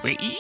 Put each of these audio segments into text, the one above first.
Wee!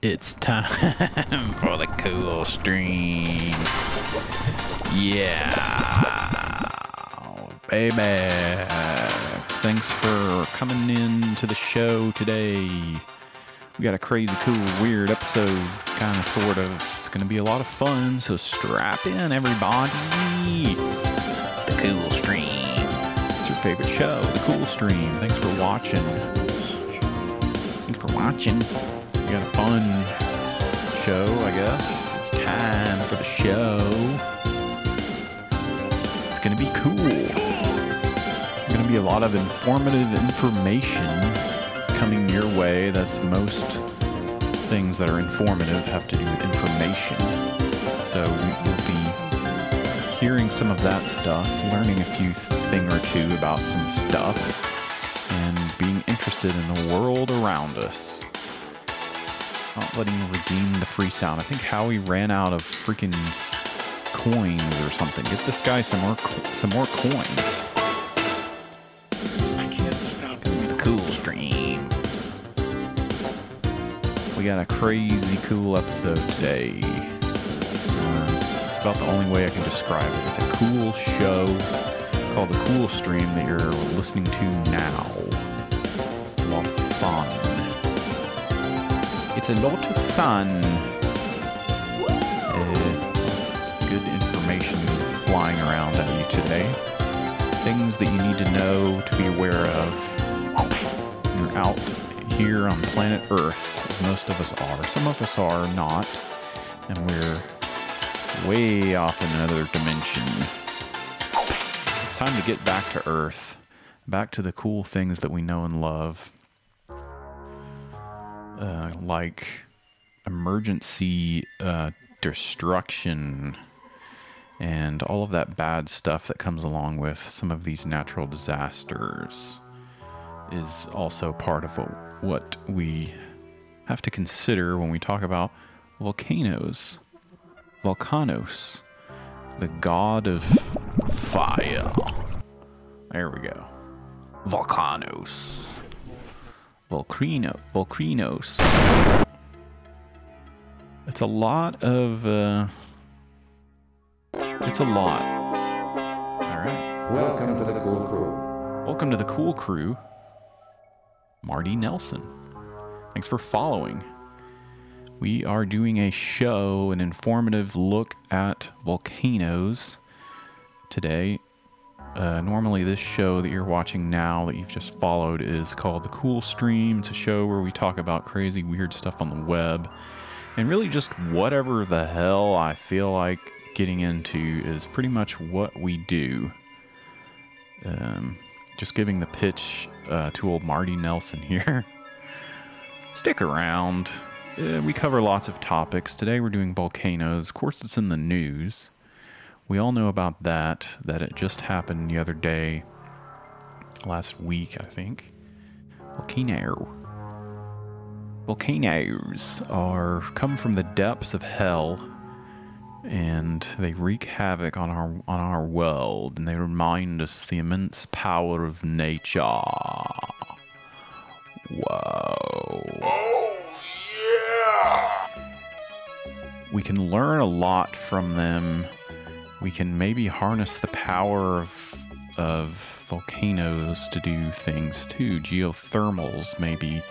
It's time for the cool stream. Yeah, baby. Thanks for coming in to the show today. We got a crazy, cool, weird episode, kind of, sort of. It's going to be a lot of fun, so strap in, everybody. It's the cool stream. It's your favorite show, the cool stream. Thanks for watching. We got a fun show, I guess. It's time for the show. It's going to be cool. There's going to be a lot of informative information coming your way. That's most things that are informative have to do with information. So we'll be hearing some of that stuff, learning a thing or two about some stuff, and being interested in the world around us. Not letting me redeem the free sound. I think Howie ran out of freaking coins or something. Get this guy some more coins. I can't stop. This is the cool stream. We got a crazy cool episode today. It's about the only way I can describe it. It's a cool show called The Cool Stream that you're listening to now. It's a lot of fun. It's a lot of fun. Good information flying around at you today. Things that you need to know to be aware of. You're out here on planet Earth, as most of us are. Some of us are not, and we're way off in another dimension. It's time to get back to Earth, back to the cool things that we know and love. Like emergency destruction and all of that bad stuff that comes along with some of these natural disasters is also part of what we have to consider when we talk about volcanoes. Volcanoes, the god of fire. There we go. Volcanoes. Volcanoes. It's a lot of, it's a lot. Alright. Welcome to the Cool Crew. Welcome to the Cool Crew. Marty Nelson. Thanks for following. We are doing a show, an informative look at volcanoes today. Normally this show that you're watching now that you've just followed is called The Cool Stream. It's a show where we talk about crazy, weird stuff on the web. And really just whatever the hell I feel like getting into is pretty much what we do. Just giving the pitch to old Marty Nelson here. Stick around. We cover lots of topics. Today we're doing volcanoes. Of course it's in the news. We all know about that it just happened the other day, last week, I think. Volcanoes come from the depths of hell, and they wreak havoc on our world, and they remind us the immense power of nature. Whoa. Oh, yeah! We can learn a lot from them. We can maybe harness the power of volcanoes to do things too. Geothermals may be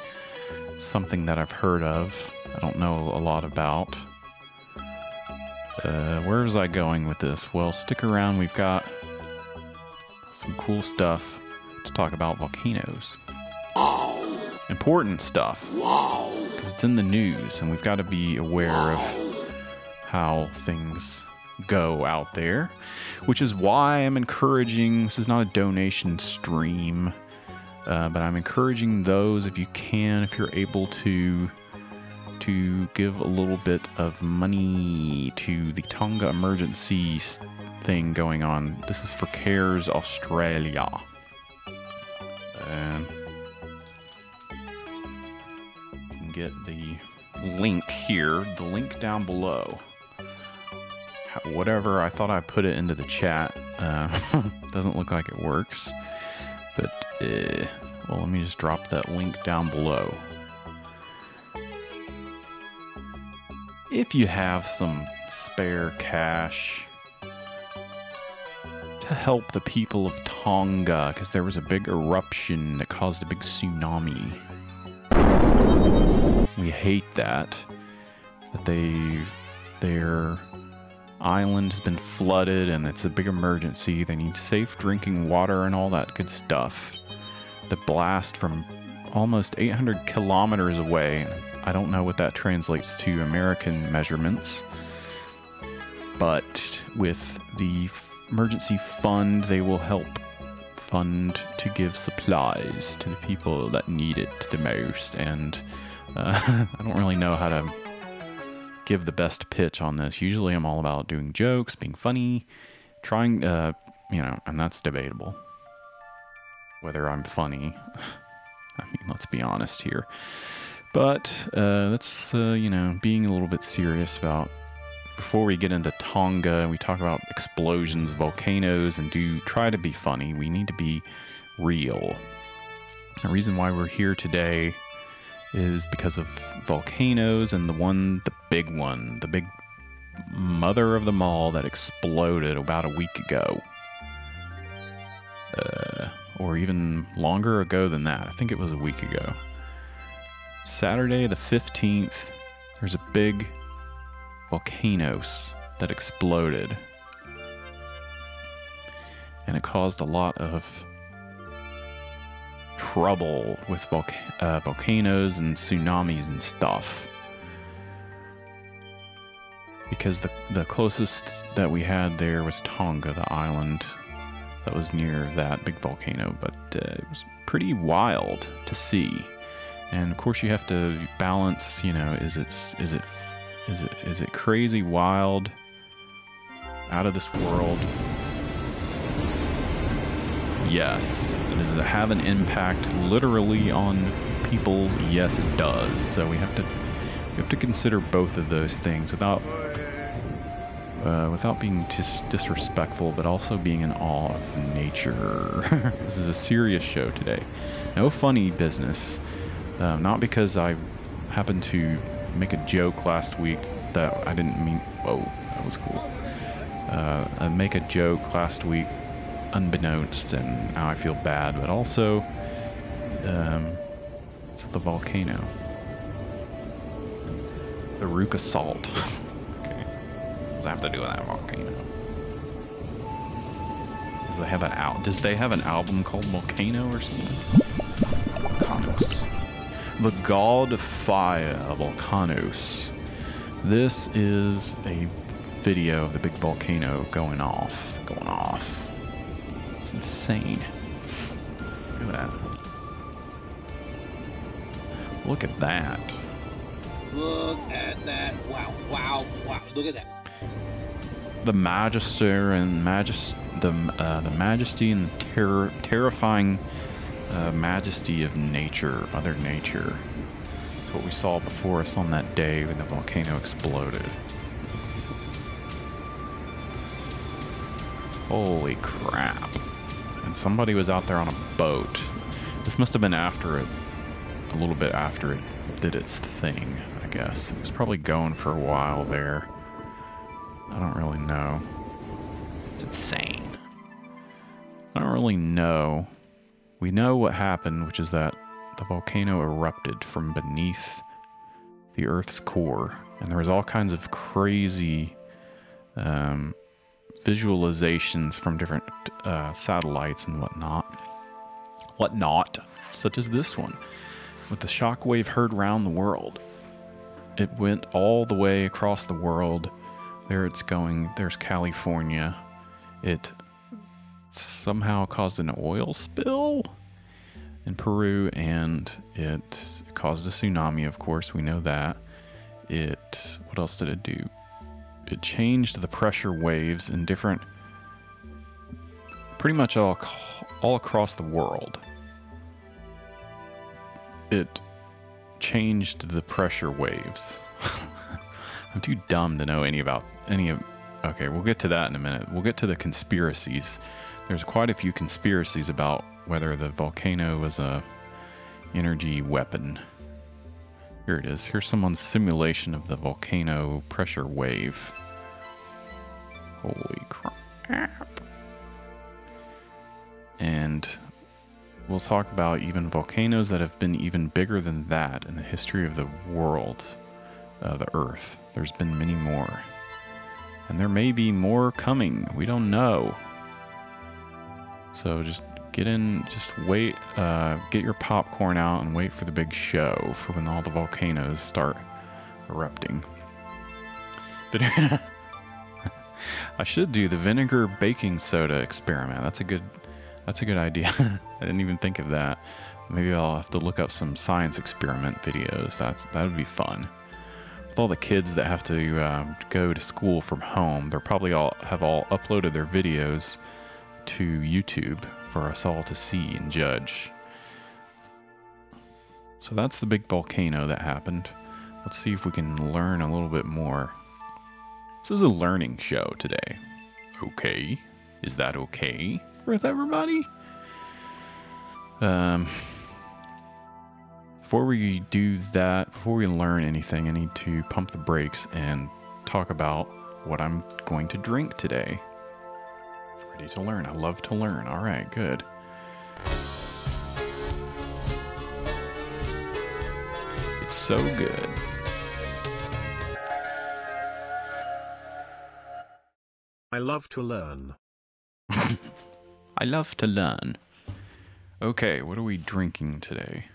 something that I've heard of. I don't know a lot about. Where was I going with this? Well, stick around. We've got some cool stuff to talk about volcanoes. Important stuff. Because it's in the news, and we've got to be aware of how things go out there, which is why I'm encouraging, this is not a donation stream, but I'm encouraging those, if you can, if you're able to give a little bit of money to the Tonga emergency thing going on. This is for CARES Australia. You can get the link here, the link down below. Whatever, I thought I put it into the chat. Doesn't look like it works. But, well, let me just drop that link down below. If you have some spare cash to help the people of Tonga, because there was a big eruption that caused a big tsunami. We hate that. That their island has been flooded and it's a big emergency. They need safe drinking water and all that good stuff. The blast from almost 800 kilometers away. I don't know what that translates to American measurements. But with the emergency fund, they will help fund to give supplies to the people that need it the most. And I don't really know how to give the best pitch on this. Usually I'm all about doing jokes, being funny, trying, you know, and that's debatable. Whether I'm funny. I mean, let's be honest here. But that's, you know, being a little bit serious about, before we get into Tonga, we talk about explosions, volcanoes, and try to be funny. We need to be real. The reason why we're here today is because of volcanoes and the big one, the big mother of them all that exploded about a week ago. Or even longer ago than that. I think it was a week ago. Saturday the 15th, there's a big Volcanoes that exploded. And it caused a lot of trouble with volcanoes and tsunamis and stuff. Because the closest that we had there was Tonga, the island that was near that big volcano. But it was pretty wild to see. And of course you have to balance, you know, is it crazy, wild, out of this world? Yes. Does it have an impact literally on people? Yes, it does. So we have to consider both of those things without being disrespectful, but also being in awe of nature. This is a serious show today. No funny business. Not because I happened to make a joke last week that I didn't mean. Whoa, that was cool. I make a joke last week unbeknownst, and now I feel bad. But also, it's the volcano, the Ruka Salt. Okay, what does that have to do with that volcano? Does they have an album called Volcano or something? Volcanoes. The God of Fire, Volcanoes. This is a video of the big volcano going off. It's insane. Look at that. Look at that. Look at that. Wow, wow, wow. Look at that. The majesty and the majesty and terrifying majesty of nature, Mother Nature. It's what we saw before us on that day when the volcano exploded. Holy crap. And somebody was out there on a boat. This must have been after it, a little bit after it did its thing, I guess. It was probably going for a while there. I don't really know. It's insane. I don't really know. We know what happened, which is that the volcano erupted from beneath the Earth's core. And there was all kinds of crazy visualizations from different satellites and whatnot, such as this one, with the shockwave heard round the world. It went all the way across the world. There it's going. There's California. It somehow caused an oil spill in Peru, and it caused a tsunami, of course, we know that. What else did it do? It changed the pressure waves in different, pretty much all across the world. It changed the pressure waves. I'm too dumb to know any of. Okay, we'll get to that in a minute. We'll get to the conspiracies. There's quite a few conspiracies about whether the volcano was a energy weapon. Here it is. Here's someone's simulation of the volcano pressure wave. Holy crap. And we'll talk about even volcanoes that have been even bigger than that in the history of the world, the Earth. There's been many more. And there may be more coming. We don't know. So just get in, just wait, get your popcorn out and wait for the big show for when all the volcanoes start erupting. But I should do the vinegar baking soda experiment. That's a good idea. I didn't even think of that. Maybe I'll have to look up some science experiment videos. That would be fun. With all the kids that have to go to school from home, they're probably all uploaded their videos to YouTube for us all to see and judge. So that's the big volcano that happened. Let's see if we can learn a little bit more. This is a learning show today. Okay. Is that okay with everybody? Before we do that, before we learn anything, I need to pump the brakes and talk about what I'm going to drink today. Ready to learn. I love to learn. All right, good. It's so good. I love to learn. I love to learn. Okay, what are we drinking today?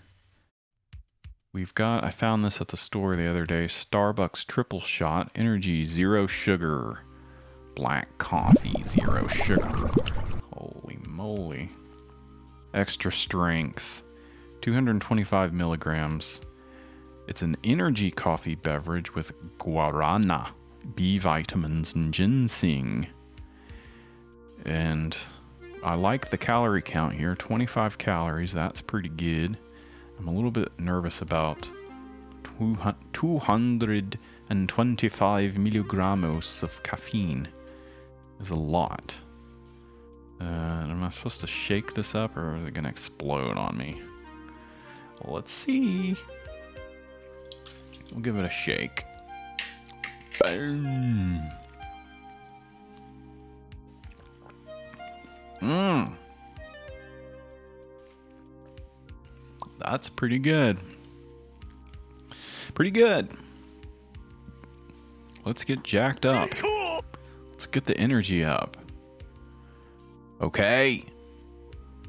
We've got, I found this at the store the other day, Starbucks Triple Shot, Energy Zero Sugar, Black Coffee Zero Sugar. Holy moly. Extra strength, 225 milligrams. It's an energy coffee beverage with guarana, B vitamins, and ginseng. And I like the calorie count here, 25 calories, that's pretty good. I'm a little bit nervous about 225 milligrams of caffeine. Is a lot. Am I supposed to shake this up or is it gonna explode on me? Let's see. We'll give it a shake. Boom. That's pretty good. Pretty good. Let's get jacked up. Let's get the energy up. Okay.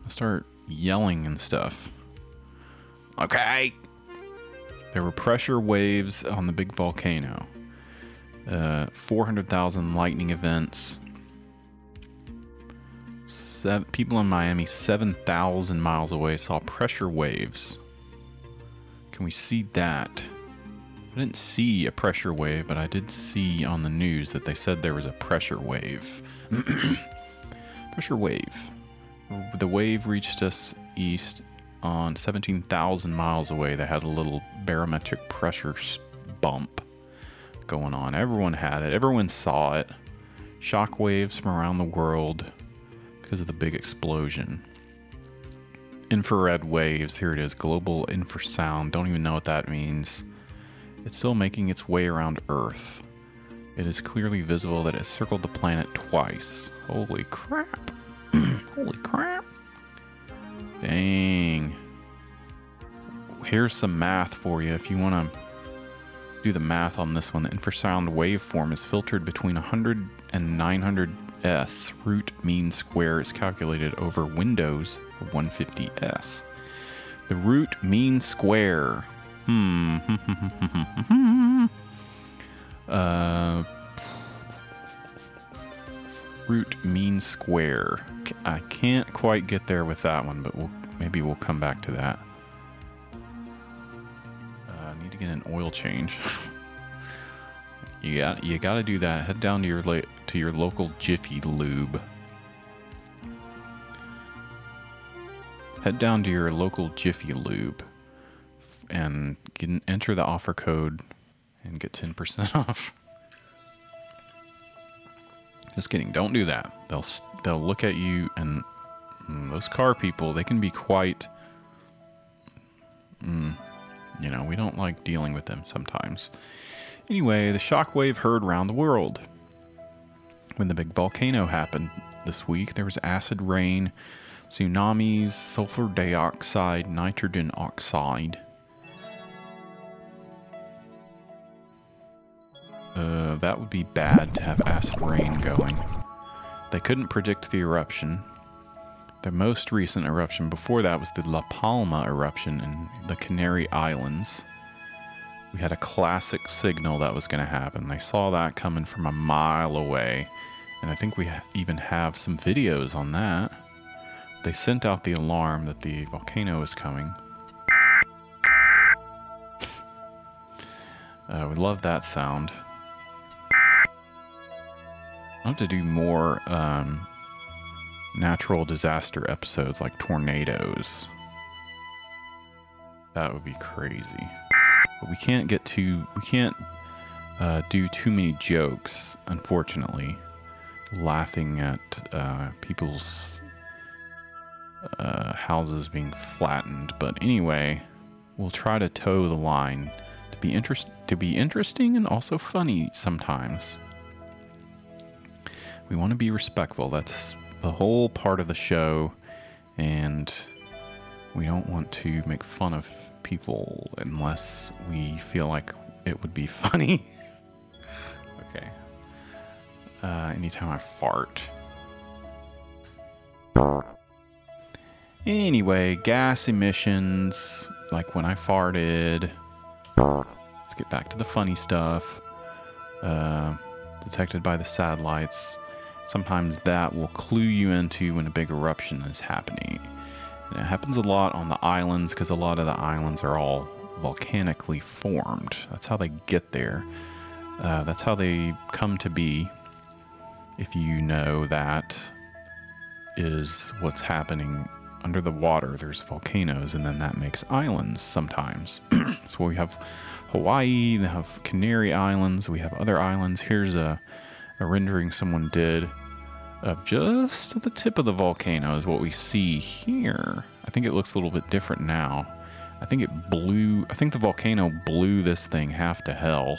I'll start yelling and stuff. Okay. There were pressure waves on the big volcano. 400,000 lightning events. People in Miami 7,000 miles away saw pressure waves. Can we see that? I didn't see a pressure wave, but I did see on the news that they said there was a pressure wave. Pressure wave. The wave reached us east on 17,000 miles away. They had a little barometric pressure bump going on. Everyone had it. Everyone saw it. Shock waves from around the world because of the big explosion. Infrared waves. Here it is. Global infrasound. Don't even know what that means. It's still making its way around Earth. It is clearly visible that it circled the planet twice. Holy crap. Holy crap. Dang. Here's some math for you if you want to do the math on this one. The infrasound waveform is filtered between 100 and 900s. Root mean square is calculated over windows of 150s. The root mean square. Root mean square. I can't quite get there with that one, but maybe we'll come back to that. I need to get an oil change. You got to do that. Head down to your local Jiffy Lube. Head down to your local Jiffy Lube and enter the offer code and get 10% off. Just kidding. Don't do that. They'll look at you, and those car people, they can be quite... you know, we don't like dealing with them sometimes. Anyway, the shockwave heard around the world. When the big volcano happened this week, there was acid rain, tsunamis, sulfur dioxide, nitrogen oxide. That would be bad to have acid rain going. They couldn't predict the eruption. The most recent eruption before that was the La Palma eruption in the Canary Islands. We had a classic signal that was going to happen. They saw that coming from a mile away. And I think we even have some videos on that. They sent out the alarm that the volcano is coming. We love that sound. I'll have to do more natural disaster episodes like tornadoes. That would be crazy. But we can't do too many jokes, unfortunately. Laughing at people's houses being flattened. But anyway, we'll try to toe the line to be interesting and also funny sometimes. We want to be respectful. That's the whole part of the show, and we don't want to make fun of people unless we feel like it would be funny. Okay. Anytime I fart. Anyway, gas emissions, like when I farted. Let's get back to the funny stuff. Detected by the satellites. Sometimes that will clue you into when a big eruption is happening. And it happens a lot on the islands because a lot of the islands are all volcanically formed. That's how they get there. That's how they come to be. If you know that is what's happening under the water, there's volcanoes, and then that makes islands sometimes. So we have Hawaii, we have Canary Islands, we have other islands. Here's a rendering someone did of just at the tip of the volcano is what we see here. I think it looks a little bit different now. I think the volcano blew this thing half to hell.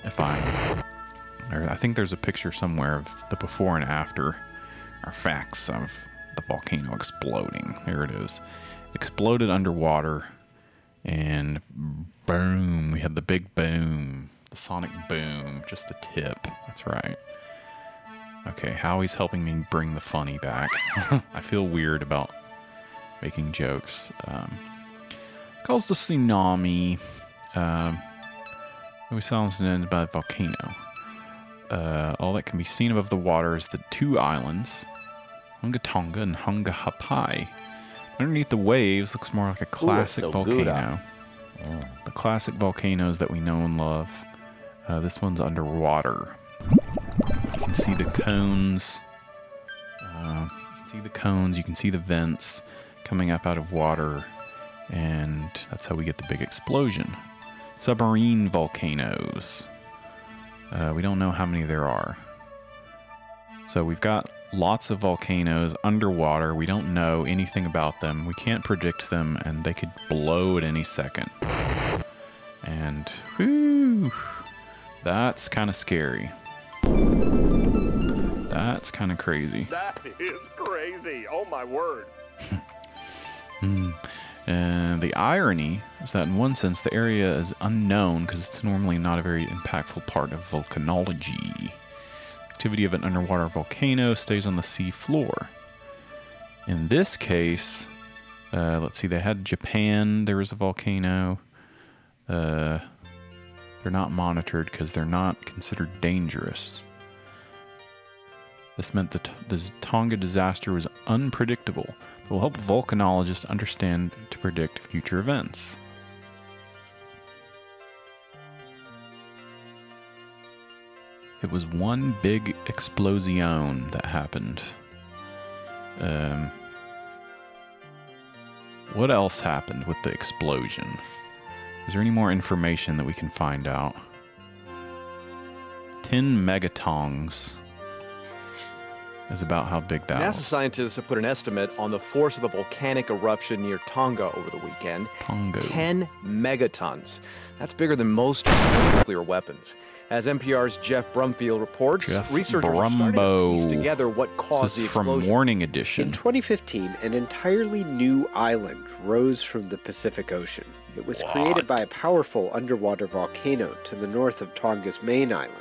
I think there's a picture somewhere of the before and after, or facts of the volcano exploding. There it is. Exploded underwater, and boom, we had the big boom. The sonic boom, just the tip. That's right. Okay, Howie's helping me bring the funny back. I feel weird about making jokes. Calls the tsunami. We saw ended by a volcano. All that can be seen above the water is the two islands, Hunga Tonga and Hunga Hapai. Underneath the waves looks more like a classic volcano. The classic volcanoes that we know and love. This one's underwater. You can see the cones. You can see the vents coming up out of water, and that's how we get the big explosion. Submarine volcanoes. We don't know how many there are. So we've got lots of volcanoes underwater. We don't know anything about them. We can't predict them, and they could blow at any second. And whew, that's kind of scary. That's kind of crazy. That is crazy. Oh my word. And the irony is that in one sense the area is unknown because it's normally not a very impactful part of volcanology. Activity of an underwater volcano stays on the sea floor. In this case, let's see, they had Japan, there was a volcano. They're not monitored because they're not considered dangerous. This meant that the Tonga disaster was unpredictable. It will help volcanologists understand to predict future events. It was one big explosion that happened. What else happened with the explosion? Is there any more information that we can find out? 10 megatongs. is about how big that NASA was. scientists have put an estimate on the force of the volcanic eruption near Tonga over the weekend. Tonga. 10 megatons. That's bigger than most nuclear weapons. As NPR's Jeff Brumfield reports, researchers are starting to piece together what caused the explosion. From Morning Edition. In 2015, an entirely new island rose from the Pacific Ocean. It was created by a powerful underwater volcano to the north of Tonga's main island.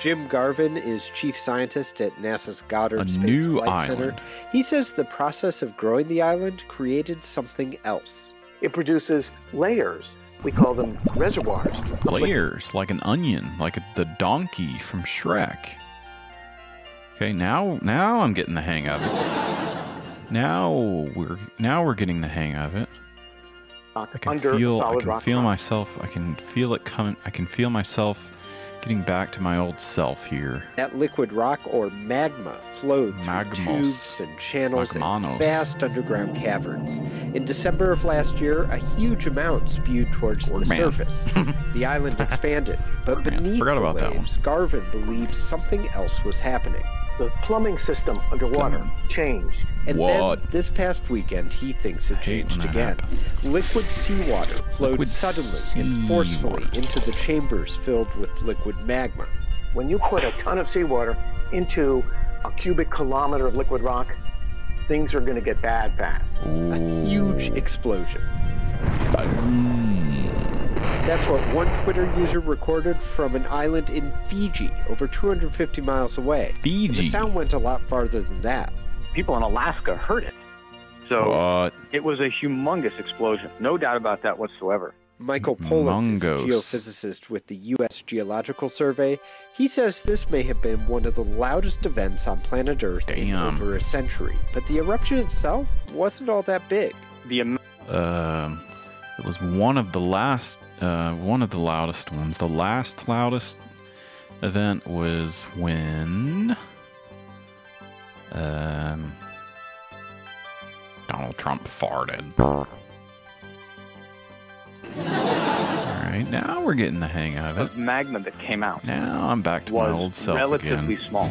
Jim Garvin is chief scientist at NASA's Goddard Space Flight Center. He says the process of growing the island created something else. It produces layers. We call them reservoirs. Layers, like an onion, like the donkey from Shrek. Okay, now I'm getting the hang of it. Now we're getting the hang of it. I can feel myself. I can feel it coming. I can feel myself getting back to my old self here. That liquid rock, or magma, flowed through tubes and channels in vast underground caverns. In December of last year, a huge amount spewed towards the surface. The island expanded, but beneath the waves, Garvin believes something else was happening. The plumbing system underwater changed. And then, this past weekend, he thinks it changed again. Liquid seawater flowed suddenly and forcefully into the chambers filled with liquid magma. When you put a ton of seawater into a cubic kilometer of liquid rock, things are going to get bad fast. A huge explosion. That's what one Twitter user recorded from an island in Fiji, over 250 miles away. Fiji. The sound went a lot farther than that. People in Alaska heard it. So it was a humongous explosion. No doubt about that whatsoever. Michael Poland is a geophysicist with the U.S. Geological Survey. He says this may have been one of the loudest events on planet Earth in over a century. But the eruption itself wasn't all that big. It was one of the loudest ones. The last loudest event was when Donald Trump farted. Alright, now we're getting the hang of it. The magma that came out. Now I'm back to my old self relatively again. Small,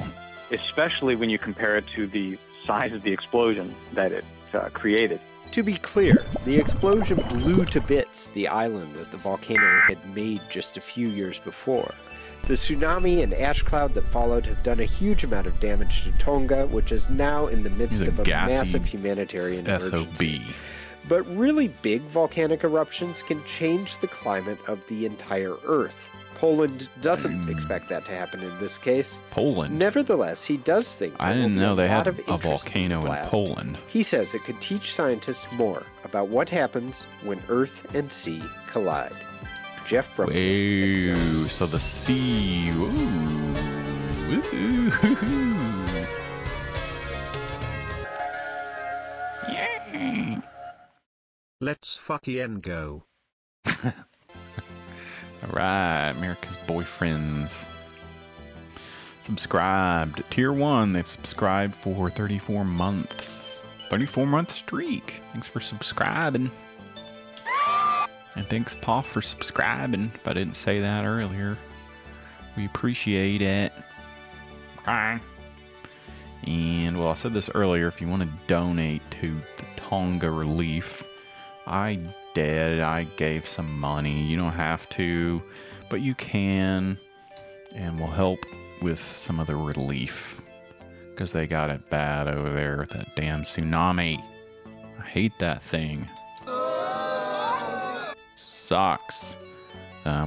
especially when you compare it to the size of the explosion that it created. To be clear, the explosion blew to bits the island that the volcano had made just a few years before. The tsunami and ash cloud that followed have done a huge amount of damage to Tonga, which is now in the midst of a massive humanitarian emergency. But really big volcanic eruptions can change the climate of the entire Earth. Poland doesn't expect that to happen in this case. Poland? Nevertheless, he does think I didn't know they had a volcano in Poland. He says it could teach scientists more about what happens when Earth and sea collide. Jeff Brumfield. Wow, so the sea. Yeah. Let's fucking go. Alright, America's boyfriends. Subscribed. Tier 1, they've subscribed for 34 months. 34-month streak. Thanks for subscribing. And thanks, Paw, for subscribing. If I didn't say that earlier, we appreciate it. Bye. And, well, I said this earlier, if you want to donate to the Tonga relief, I did. I gave some money. You don't have to, but you can, and will help with some of the relief, because they got it bad over there with that damn tsunami. I hate that thing. Sucks.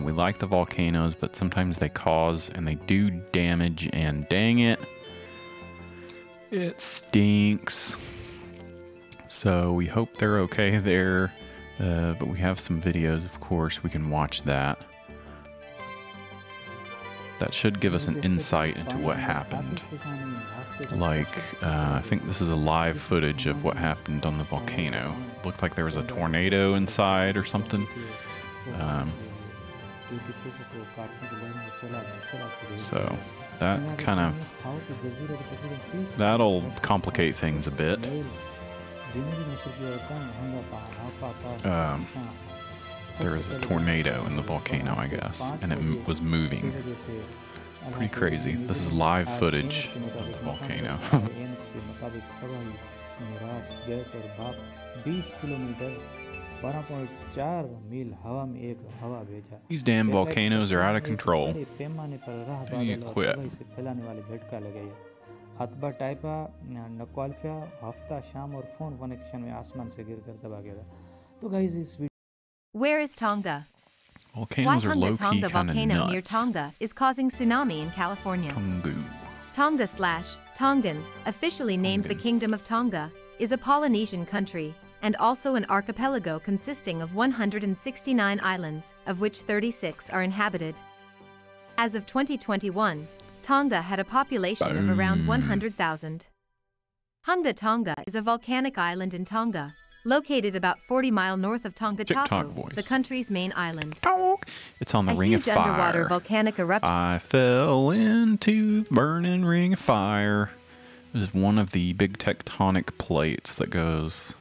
We like the volcanoes, but sometimes they cause and they do damage, and dang it, it stinks. So we hope they're okay there, but we have some videos, of course, we can watch that. That should give us an insight into what happened. Like, I think this is a live footage of what happened on the volcano. Looked like there was a tornado inside or something. So that kind of, that'll complicate things a bit. There was a tornado in the volcano, I guess, and it was moving. Pretty crazy. This is live footage of the volcano. These damn volcanoes are out of control. They need to quit. Where is Tonga? Volcanoes are low-key Tonga kind of volcano nuts. near Tonga is causing tsunami in California. Tonga/Tongan, officially named the Kingdom of Tonga, is a Polynesian country and also an archipelago consisting of 169 islands, of which 36 are inhabited. As of 2021, Tonga had a population of around 100,000. Hunga Tonga is a volcanic island in Tonga, located about 40 miles north of Tonga Tapu, the country's main island. It's on the Ring of Fire. A huge underwater volcanic eruption. I fell into the burning ring of fire. This is one of the big tectonic plates that goes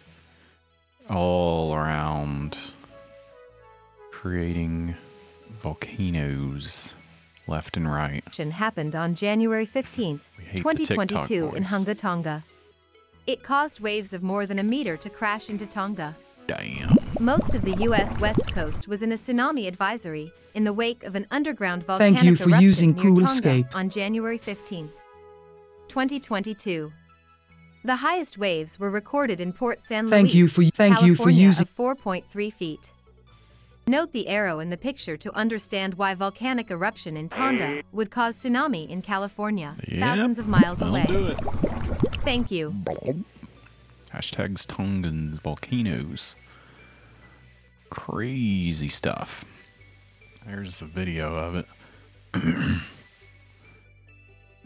all around, creating volcanoes left and right. Happened on January 15, 2022 in Hunga Tonga. It caused waves of more than a meter to crash into Tonga. Damn. Most of the U.S. West Coast was in a tsunami advisory in the wake of an underground volcanic Thank you for eruption using near Cool Tonga Escape. on January 15, 2022. The highest waves were recorded in Port San Luis, California of 4.3 feet. Note the arrow in the picture to understand why volcanic eruption in Tonga would cause tsunami in California, thousands of miles away. Do it. Thank you. Hashtags Tongans volcanoes. Crazy stuff. There's a video of it.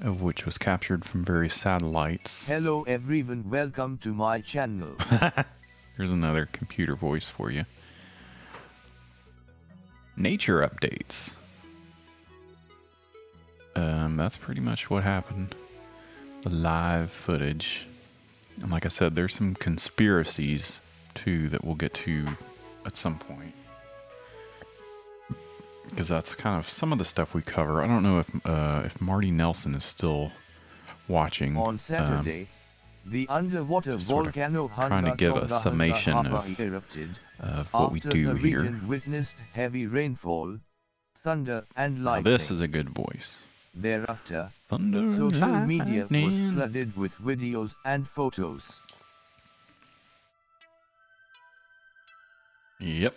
Of which was captured from various satellites. Hello everyone, welcome to my channel. Here's another computer voice for you. Nature updates. That's pretty much what happened. The live footage. And like I said, there's some conspiracies too that we'll get to at some point. Because that's kind of some of the stuff we cover. I don't know if Marty Nelson is still watching. On Saturday, the underwater volcano trying to give a summation of what we do here. The region witnessed heavy rainfall, thunder and lightning. Now this is a good voice. Thereafter, thunder social and media was lightning. flooded with videos and photos. Yep.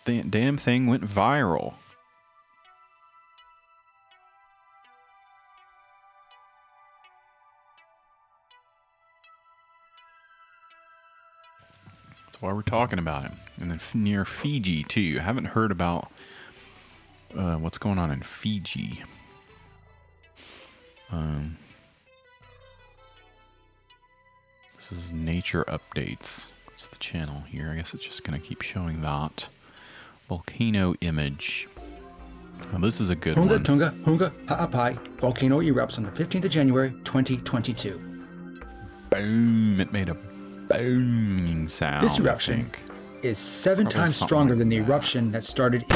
The damn thing went viral. That's why we're talking about him. And then near Fiji, too. I haven't heard about what's going on in Fiji. This is Nature Updates. It's the channel here. I guess it's just going to keep showing that. Volcano image. Now this is a good one. Tunga Ha'apai volcano erupts on the 15th of January 2022. Boom! It made a booming sound. This eruption is 7 times stronger than the eruption that started in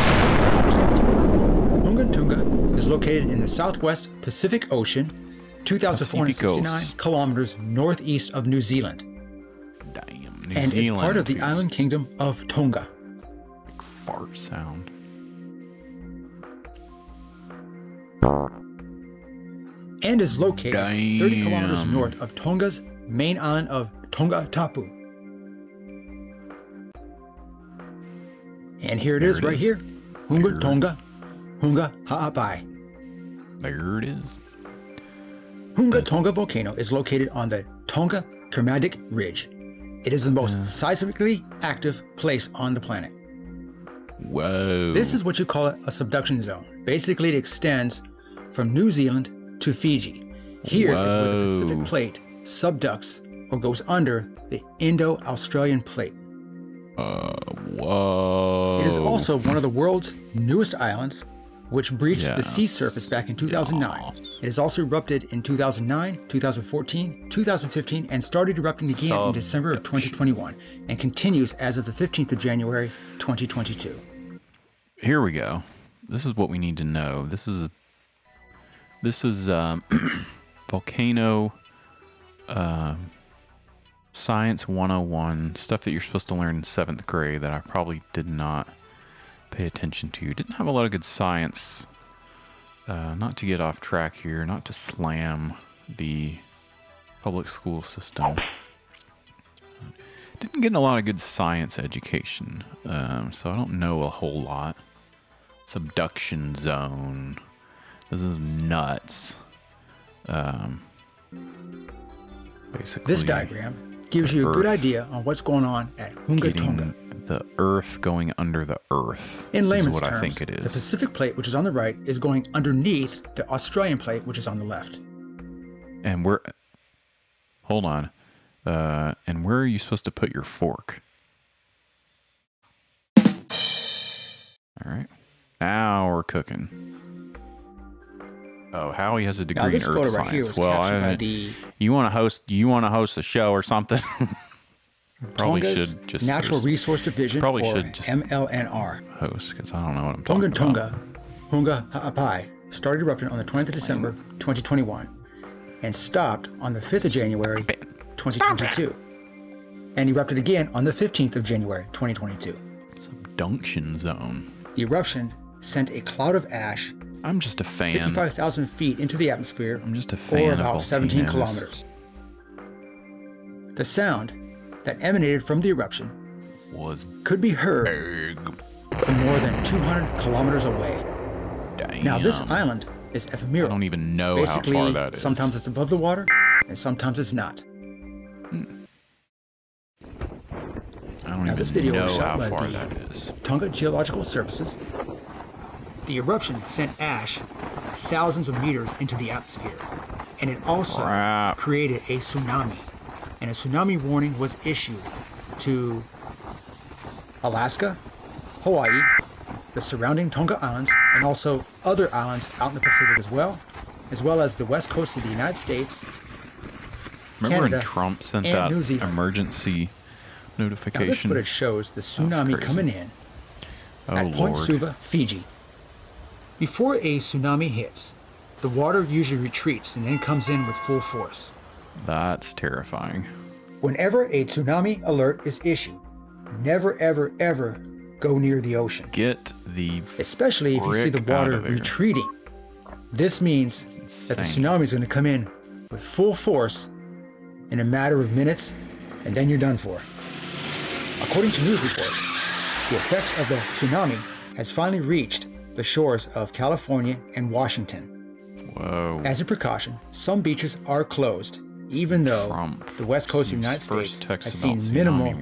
Tunga is located in the southwest Pacific Ocean, 2,469 kilometers northeast of New Zealand. Damn, New and Zealand is part of the island kingdom of Tonga. Big fart sound. And is located 30 kilometers north of Tonga's main island of Tonga Tapu. And here it is right here. Hunga Tonga, Hunga Ha'apai. There it is. Hunga Tonga volcano is located on the Tonga Kermadec Ridge. It is the most seismically active place on the planet. Whoa. This is what you call a subduction zone. Basically, it extends from New Zealand to Fiji. Here is where the Pacific Plate subducts or goes under the Indo-Australian Plate. Whoa. It is also one of the world's newest islands, which breached the sea surface back in 2009. It has also erupted in 2009, 2014, 2015, and started erupting again in December of 2021, and continues as of the 15th of January, 2022. Here we go. This is what we need to know. This is This is Volcano Science 101, stuff that you're supposed to learn in 7th grade that I probably did not pay attention to. Didn't have a lot of good science. Not to get off track here, not to slam the public school system. Didn't get a lot of good science education, so I don't know a whole lot. Subduction zone. This is nuts. Basically, this diagram gives you a good idea on what's going on at Hunga Tonga. The Earth going under the Earth. In layman's is what terms, I think it is. The Pacific plate, which is on the right, is going underneath the Australian plate, which is on the left. And we're... Hold on. And where are you supposed to put your fork? Alright. Now we're cooking. Oh, Howie has a degree in Earth Science. Right here was by the you want to host a show or something? Probably Tonga's should just Natural Resource Division, probably or should just MLNR. Host, because I don't know what I'm talking about. Hunga Ha'apai started erupting on the 20th of December 2021 and stopped on the 5th of January 2022 and erupted again on the 15th of January 2022. Subduction zone. The eruption sent a cloud of ash. I'm just a fan. 55,000 feet into the atmosphere. I'm just a fan or of about 17 volcanoes. kilometers. The sound that emanated from the eruption could be heard from more than 200 kilometers away. Damn. Now this island is ephemeral. I don't even know Basically, how far that is. Sometimes it's above the water, and sometimes it's not. I don't now, even this video know was shot how by far the that is. Tonga Geological Services. The eruption sent ash thousands of meters into the atmosphere, and it also created a tsunami. And a tsunami warning was issued to Alaska, Hawaii, the surrounding Tonga Islands, and also other islands out in the Pacific as well as the west coast of the United States. Remember Canada, when Trump sent and that New Zealand. emergency notification? Now this footage shows the tsunami coming in at Point Lord. Suva, Fiji. Before a tsunami hits, the water usually retreats and then comes in with full force. That's terrifying. Whenever a tsunami alert is issued, never ever ever go near the ocean. Get the especially if you see the water retreating. This means that the tsunami is going to come in with full force in a matter of minutes, and then you're done for. According to news reports, the effects of the tsunami has finally reached the shores of California and Washington. Whoa. As a precaution, some beaches are closed, even though the west coast of the United States has seen minimal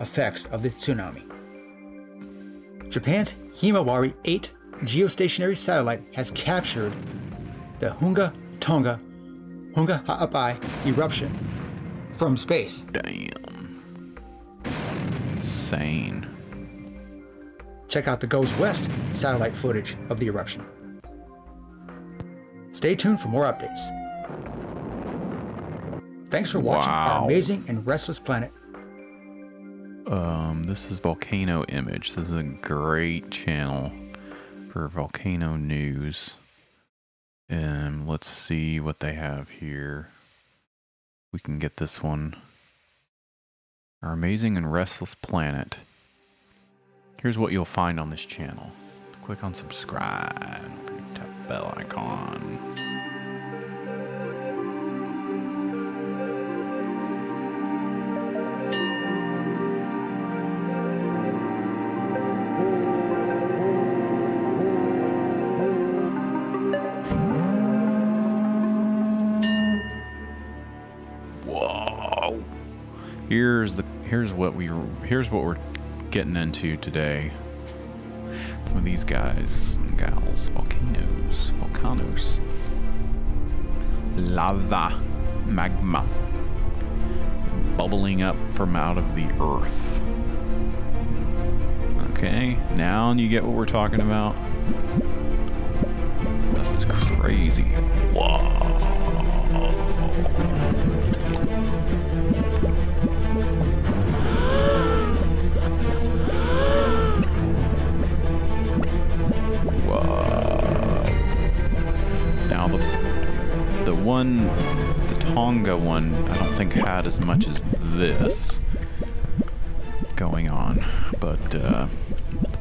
effects of the tsunami. Japan's Himawari 8 geostationary satellite has captured the Hunga Tonga Hunga Ha'apai eruption from space. Damn. Insane. Check out the Goes West satellite footage of the eruption. Stay tuned for more updates. Thanks for watching our amazing and restless planet. This is Volcano Image. This is a great channel for volcano news. And let's see what they have here. We can get this one. Our amazing and restless planet. Here's what you'll find on this channel. Click on subscribe. Don't forget to tap the bell icon. Whoa. Here's what we're getting into today. Some of these guys and gals, volcanoes, lava, magma, bubbling up from out of the earth. Okay, now you get what we're talking about. Stuff is crazy. Whoa. Now Tonga one, I don't think had as much as this going on, but the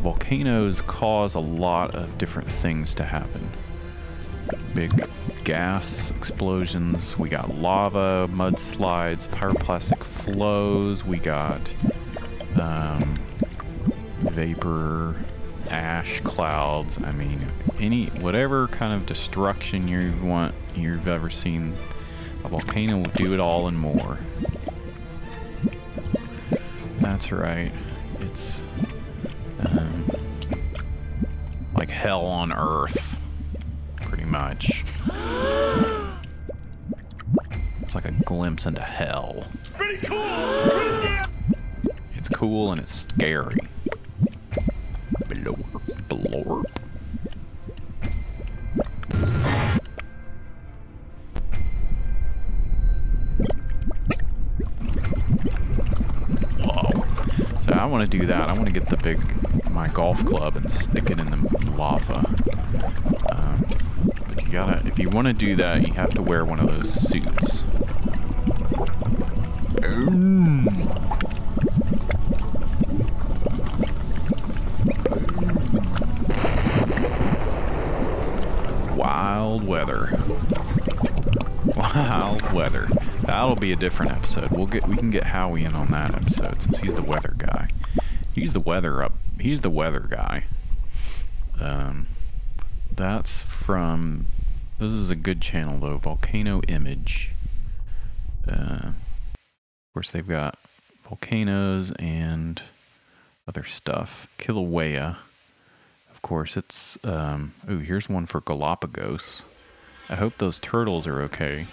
volcanoes cause a lot of different things to happen. Big gas explosions, we got lava, mudslides, pyroclastic flows, we got vapor, ash clouds. I mean, whatever kind of destruction you've ever seen, a volcano will do it all and more. That's right. It's like hell on earth, pretty much. It's like a glimpse into hell. Pretty cool! It's cool and it's scary. Blorp. Whoa. So I want to do that. I want to get my golf club and stick it in the lava. But you gotta, if you want to do that, you have to wear one of those suits. Wild weather. Wild weather. That'll be a different episode. We can get Howie in on that episode since he's the weather guy. He's the weather guy. That's from, this is a good channel though, Volcano Image. Of course they've got volcanoes and other stuff. Kilauea. Of course, it's, ooh, here's one for Galapagos. I hope those turtles are okay.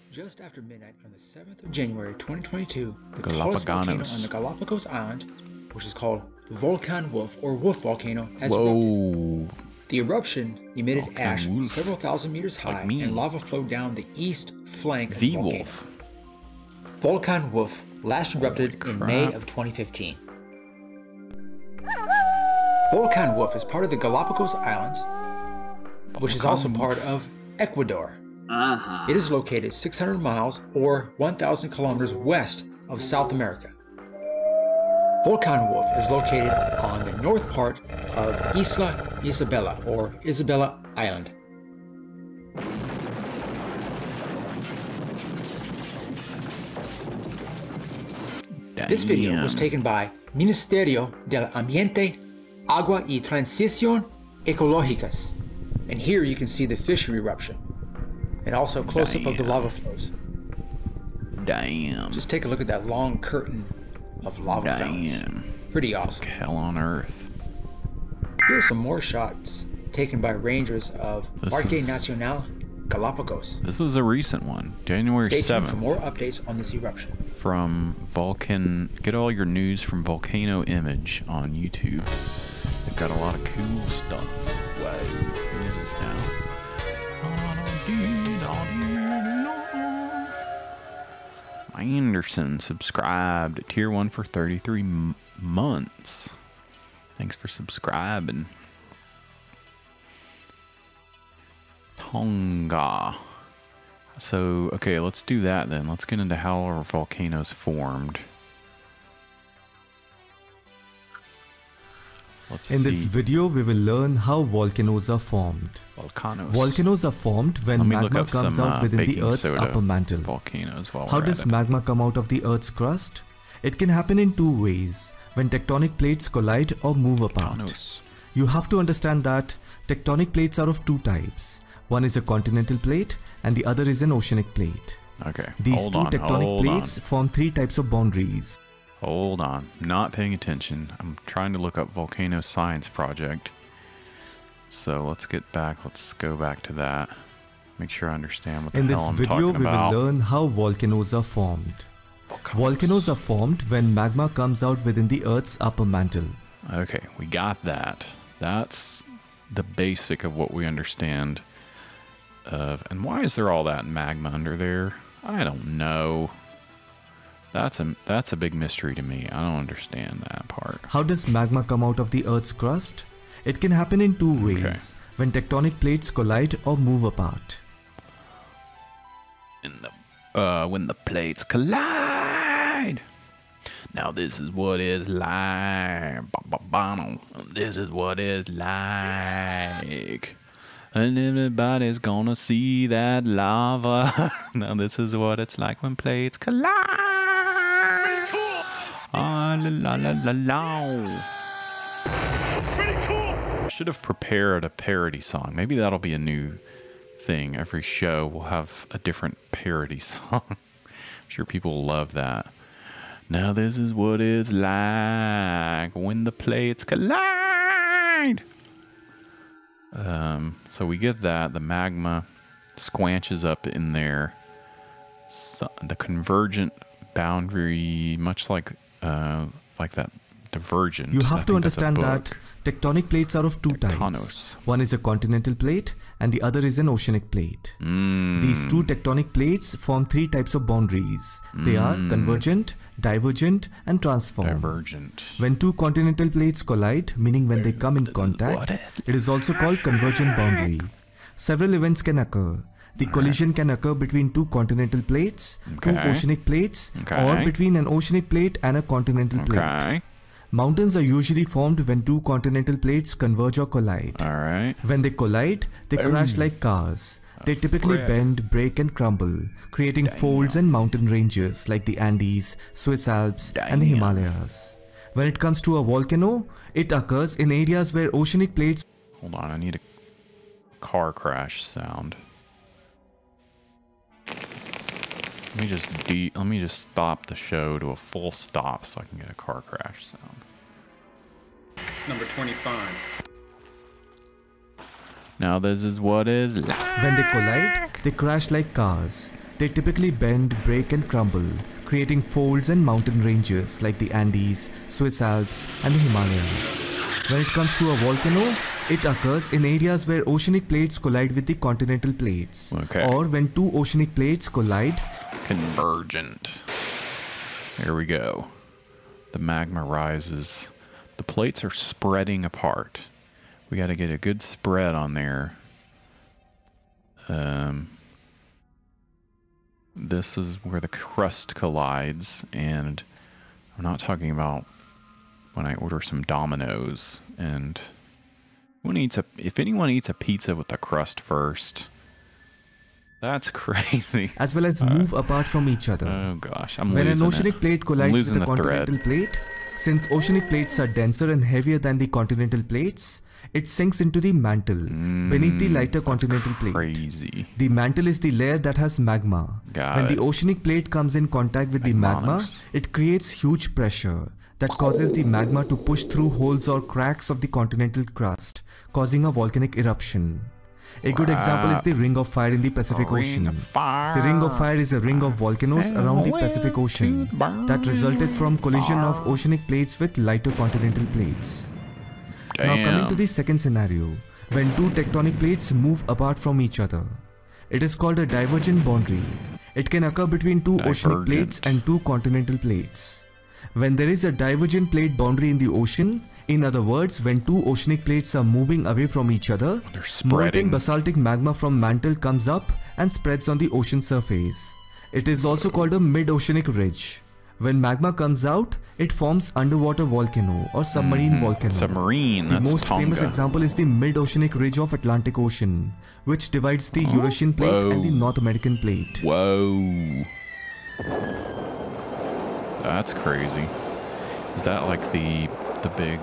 Just after midnight on the 7th of January 2022, the tallest volcano on the Galapagos Island, which is called the Volcan Wolf or Wolf Volcano, has erupted. The eruption emitted ash several thousand meters high and lava flowed down the east flank of the volcano. Volcan Wolf last erupted in May of 2015. Volcan Wolf is part of the Galapagos Islands, which is also part of Ecuador. It is located 600 miles or 1,000 kilometers west of South America. Volcan Wolf is located on the north part of Isla Isabela or Isabela Island. This video was taken by Ministerio del Ambiente, Agua y Transición Ecológicas. And here you can see the fishery eruption. And also a close-up of the lava flows. Damn. Just take a look at that long curtain of lava fountains. Pretty awesome. Like hell on earth. Here are some more shots taken by rangers of Parque Nacional Galapagos. This was a recent one, January 7th. Stay tuned for more updates on this eruption. From get all your news from Volcano Image on YouTube. They've got a lot of cool stuff. Wow. Who is this now? Anderson subscribed at tier 1 for 33 months. Thanks for subscribing. Tonga. So, okay, let's do that then. Let's get into how our volcanoes formed. In this video, we will learn how volcanoes are formed. Volcanoes are formed when magma comes out within the Earth's upper mantle. How does magma come out of the Earth's crust? It can happen in two ways, when tectonic plates collide or move apart. You have to understand that tectonic plates are of two types. One is a continental plate and the other is an oceanic plate. Okay. These two tectonic plates form three types of boundaries. Hold on, not paying attention. I'm trying to look up Volcano Science Project. So let's go back to that. Make sure I understand what the hell I'm talking about. In this video, we will learn how volcanoes are formed. Volcanoes are formed when magma comes out within the Earth's upper mantle. Okay, we got that. That's the basic of what we understand of. And why is there all that magma under there? I don't know. That's a big mystery to me. I don't understand that part. How does magma come out of the Earth's crust? It can happen in two ways, when tectonic plates collide or move apart. When the plates collide. Now this is what it's like. This is what it's like. And everybody's gonna see that lava. Now this is what it's like when plates collide. Ah, la la la la la. I should have prepared a parody song. Maybe that'll be a new thing. Every show will have a different parody song. I'm sure people will love that. Now this is what it's like when the plates collide. So we get that. The magma squanches up in there. So the convergent boundary, much like that divergent. You have to understand that tectonic plates are of two types. One is a continental plate and the other is an oceanic plate. These two tectonic plates form three types of boundaries. They are convergent, divergent, and transform. Divergent. When two continental plates collide, meaning when they come in contact, it is also called convergent boundary. Several events can occur. The collision can occur between two continental plates, two oceanic plates, or between an oceanic plate and a continental plate. Mountains are usually formed when two continental plates converge or collide. When they collide, they crash like cars. They typically bend, break, and crumble, creating folds and mountain ranges like the Andes, Swiss Alps, and the Himalayas. When it comes to a volcano, it occurs in areas where oceanic plates... Hold on, I need a car crash sound. Let me just stop the show to a full stop so I can get a car crash sound. Number 25. Now this is what is like. When they collide, they crash like cars. They typically bend, break, and crumble, creating folds and mountain ranges like the Andes, Swiss Alps, and the Himalayas. When it comes to a volcano, it occurs in areas where oceanic plates collide with the continental plates. Or when two oceanic plates collide. Convergent. Here we go. The magma rises. The plates are spreading apart. We got to get a good spread on there. This is where the crust collides, and I'm not talking about when I order some Dominoes. And if anyone eats a pizza with the crust first, that's crazy. As well as move apart from each other. Oh gosh, when an oceanic plate collides with a continental plate, since oceanic plates are denser and heavier than the continental plates, it sinks into the mantle beneath the lighter continental plate. Crazy. The mantle is the layer that has magma. When the oceanic plate comes in contact with the magma, it creates huge pressure that causes the magma to push through holes or cracks of the continental crust, causing a volcanic eruption. A good example is the Ring of Fire in the Pacific Ocean. The Ring of Fire is a ring of volcanoes around the Pacific Ocean that resulted from collision of oceanic plates with lighter continental plates. Now coming to the second scenario, when two tectonic plates move apart from each other. It is called a divergent boundary. It can occur between two oceanic plates and two continental plates. When there is a divergent plate boundary in the ocean, in other words, when two oceanic plates are moving away from each other, molten basaltic magma from mantle comes up and spreads on the ocean surface. It is also called a mid-oceanic ridge. When magma comes out, it forms underwater volcano or submarine volcano. The most famous example is the mid-oceanic ridge of Atlantic Ocean, which divides the Eurasian plate and the North American plate. Whoa. That's crazy. Is that like the big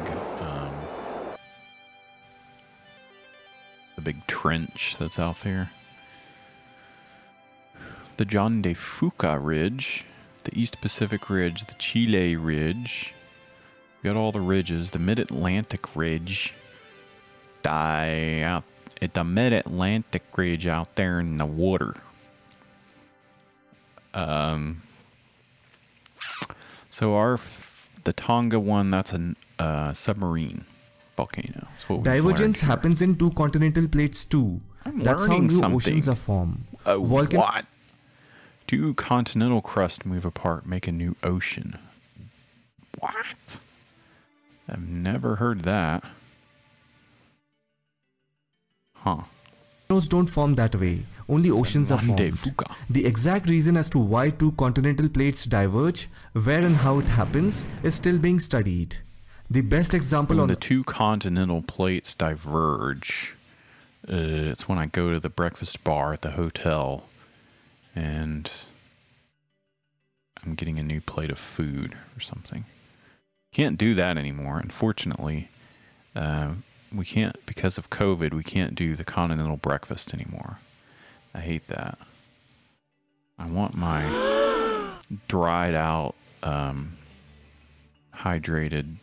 trench that's out there? The John de Fuca Ridge, the East Pacific Ridge, the Chile Ridge. We got all the ridges. The Mid-Atlantic Ridge. The Mid-Atlantic Ridge out there in the water. So the Tonga one, that's a submarine volcano. Divergence happens in two continental plates too. That's how new oceans are formed. What? Two continental crusts move apart, make a new ocean. What? I've never heard that. Huh. Volcanoes don't form that way. Only oceans are formed. The exact reason as to why two continental plates diverge, where and how it happens, is still being studied. The best example when the two continental plates diverge, it's when I go to the breakfast bar at the hotel and I'm getting a new plate of food or something. Can't do that anymore, unfortunately. We can't, because of COVID, we can't do the continental breakfast anymore. I hate that. I want my dried out, hydrated,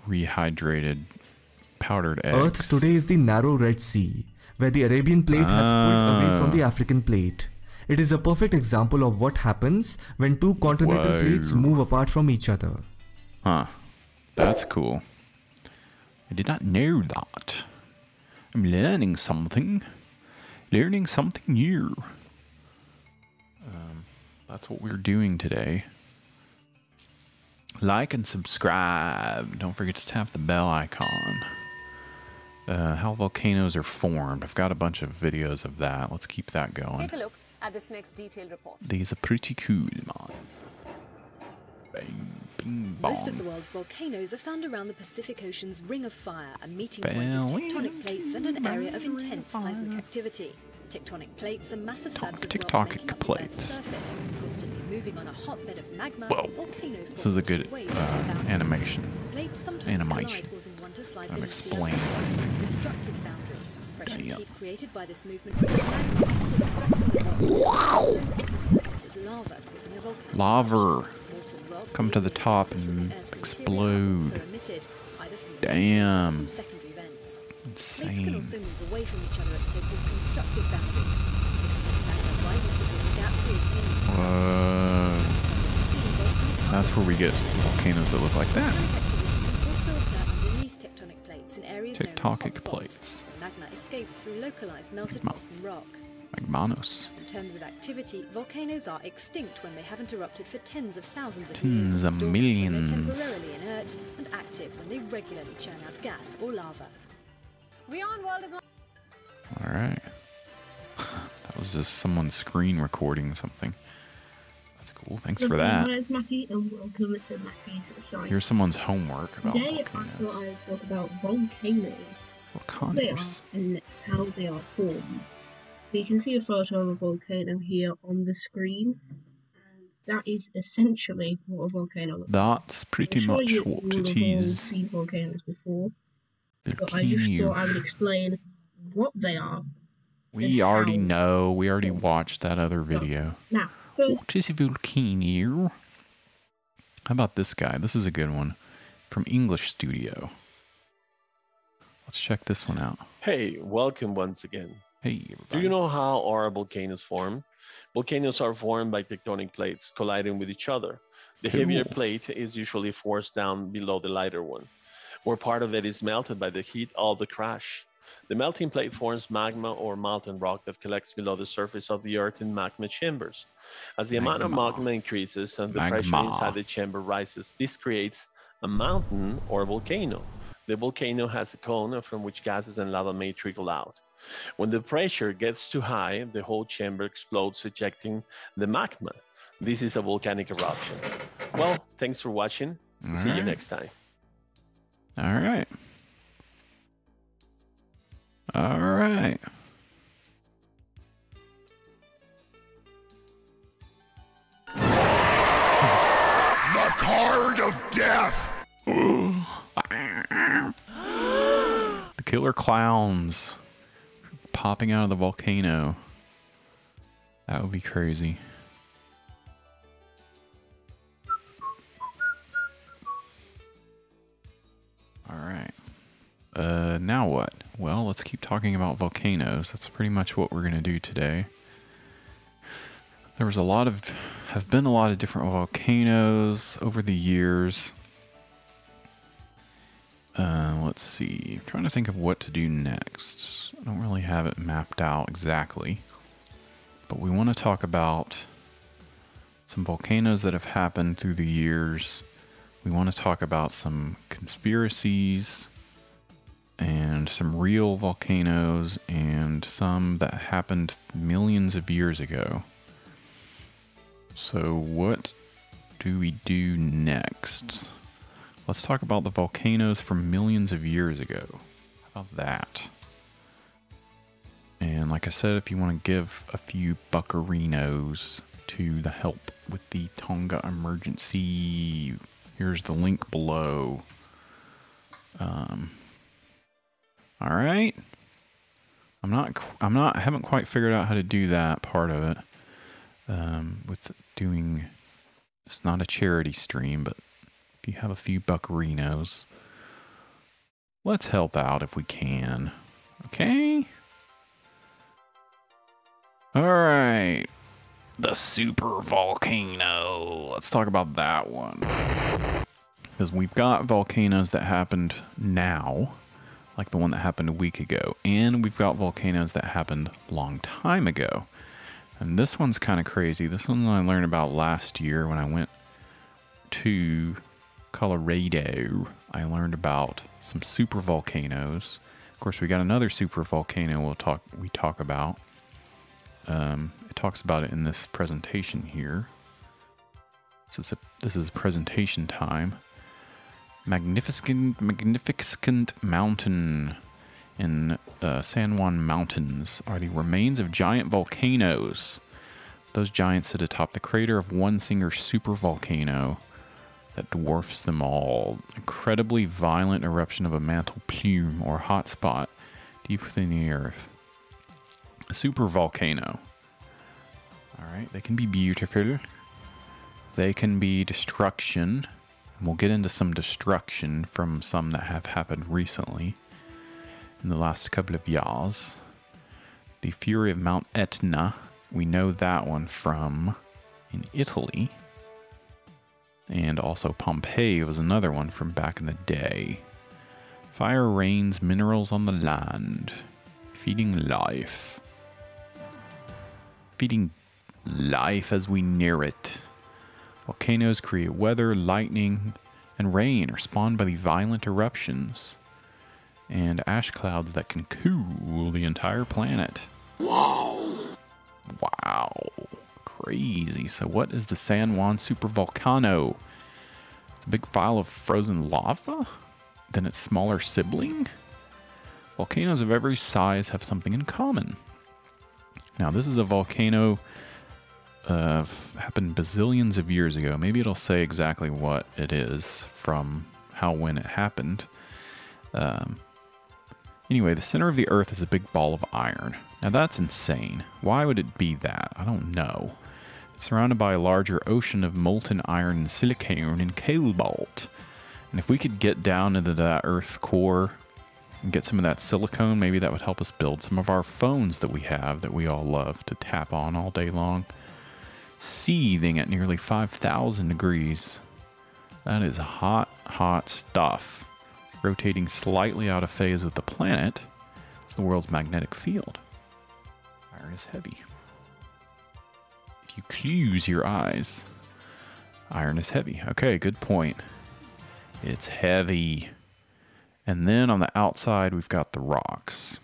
rehydrated, powdered eggs. Earth today is the narrow Red Sea, where the Arabian plate has pulled away from the African plate. It is a perfect example of what happens when two continental plates move apart from each other. Huh. That's cool. I did not know that. I'm learning something. Learning something new. That's what we're doing today. Like and subscribe. Don't forget to tap the bell icon. How volcanoes are formed. I've got a bunch of videos of that. Let's keep that going. Take a look at this next detailed report. These are pretty cool, man. Bang, bing, bong. Most of the world's volcanoes are found around the Pacific Ocean's Ring of Fire, a meeting point of tectonic plates and an area of intense seismic activity. Tectonic plates are massive slabs of rock making up the Earth's surface, constantly moving on a hotbed of magma. Volcanoes this is a good animation. Plates sometimes collide, causing one to slide beneath the other, causing a destructive boundary. Pressure heat created by this movement brings magma into the cracks in the rocks. The surface is lava, causing a volcano. Lava. Come to the top and explode. Damn. Plates can also move away from each other at so-called constructive boundaries. This means magma rises to form a gap, creating that's where we get volcanoes that look like that. Activity can also occur underneath tectonic plates in areas known as Tectonic hotspots. plates. Magma escapes through localized melted molten rock. Magmanos. In terms of activity, volcanoes are extinct when they haven't erupted for tens of thousands of years. Tens of millions. When they're temporarily inert, and active when they regularly churn out gas or lava. World is one. Alright. That was just someone's screen recording something. That's cool. Thanks for that. My name is Matty and welcome to Matty's Science. Here's someone's homework about Today volcanoes. I thought I would talk about volcanoes. What they are and how they are formed. So you can see a photo of a volcano here on the screen. And that is essentially what a volcano looks like. That's pretty much what it is. I've seen volcanoes before. But I just thought I would explain what they are. We already know. We already watched that other video. Now, first, what is a volcano? How about this guy? This is a good one. From English Studio. Let's check this one out. Hey, welcome once again. Hey, everybody. Do you know how are volcanoes formed? Volcanoes are formed by tectonic plates colliding with each other. The heavier plate is usually forced down below the lighter one, where part of it is melted by the heat of the crash. The melting plate forms magma or molten rock that collects below the surface of the Earth in magma chambers. As the amount of magma increases and the pressure inside the chamber rises, this creates a mountain or volcano. The volcano has a cone from which gases and lava may trickle out. When the pressure gets too high, the whole chamber explodes, ejecting the magma. This is a volcanic eruption. Well, thanks for watching. See you next time. All right. All right. The card of death. The killer clowns popping out of the volcano. That would be crazy. All right. Now what? Well, let's keep talking about volcanoes. That's pretty much what we're going to do today. There was have been a lot of different volcanoes over the years. Let's see. I'm trying to think of what to do next. I don't really have it mapped out exactly. But we want to talk about some volcanoes that have happened through the years. We want to talk about some conspiracies. and some real volcanoes, and some that happened millions of years ago. So what do we do next? Let's talk about the volcanoes from millions of years ago. How about that? And like I said, if you want to give a few buccarinos to the help with the Tonga emergency, here's the link below. All right. I haven't quite figured out how to do that part of it. With doing, it's not a charity stream, but if you have a few buccarinos, let's help out if we can. Okay. All right. The super volcano. Let's talk about that one. Because we've got volcanoes that happened now, like the one that happened a week ago, and we've got volcanoes that happened a long time ago. And this one's kind of crazy. This one I learned about last year when I went to Colorado. I learned about some super volcanoes. Of course, we got another super volcano we talk about. It talks about it in this presentation here. This is presentation time. Magnificent mountain in San Juan Mountains are the remains of giant volcanoes. Those giants sit atop the crater of one single supervolcano that dwarfs them all. Incredibly violent eruption of a mantle plume or hot spot deep within the earth. A supervolcano. Alright, they can be beautiful. They can be destruction. And we'll get into some destruction from some that have happened recently in the last couple of years. The fury of Mount Etna, we know that one from in Italy. And also Pompeii was another one from back in the day. Fire rains minerals on the land, feeding life. Feeding life as we near it. Volcanoes create weather, lightning, and rain are spawned by the violent eruptions and ash clouds that can cool the entire planet. Wow. Wow. Crazy. So what is the San Juan supervolcano? It's a big pile of frozen lava? Then its smaller sibling? Volcanoes of every size have something in common. Now this is a volcano happened bazillions of years ago. Maybe it'll say exactly what it is from when it happened. Anyway, the center of the Earth is a big ball of iron. Now that's insane. Why would it be that? I don't know. It's surrounded by a larger ocean of molten iron and silicon and cobalt. And if we could get down into that Earth core and get some of that silicone, maybe that would help us build some of our phones that we have that we all love to tap on all day long. Seething at nearly 5,000 degrees. That is hot, hot stuff. Rotating slightly out of phase with the planet is the world's magnetic field. Iron is heavy. If you close your eyes, iron is heavy. Okay, good point. It's heavy. And then on the outside, we've got the rocks.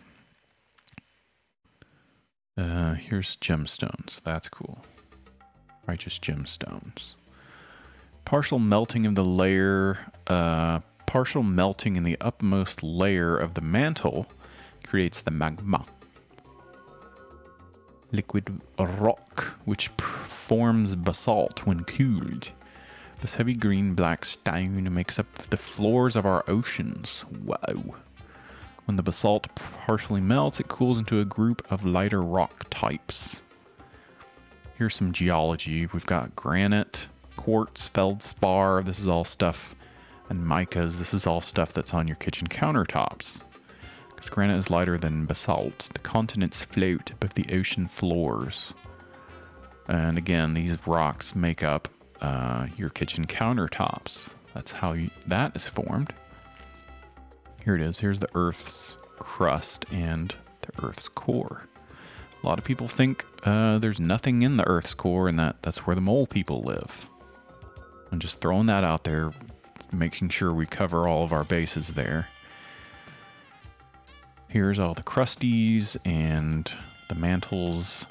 Here's gemstones. That's cool. Righteous gemstones. Partial melting of the layer, partial melting in the upmost layer of the mantle creates the magma. Liquid rock, which forms basalt when cooled. This heavy green-black stone makes up the floors of our oceans. Whoa. When the basalt partially melts, it cools into a group of lighter rock types. Here's some geology. We've got granite, quartz, feldspar. This is all stuff, and micas. This is all stuff that's on your kitchen countertops. Because granite is lighter than basalt. The continents float above the ocean floors. And again, these rocks make up your kitchen countertops. That's how that is formed. Here it is. Here's the Earth's crust and the Earth's core. A lot of people think there's nothing in the Earth's core and that's where the mole people live. I'm just throwing that out there, making sure we cover all of our bases there. Here's all the crusties and the mantles.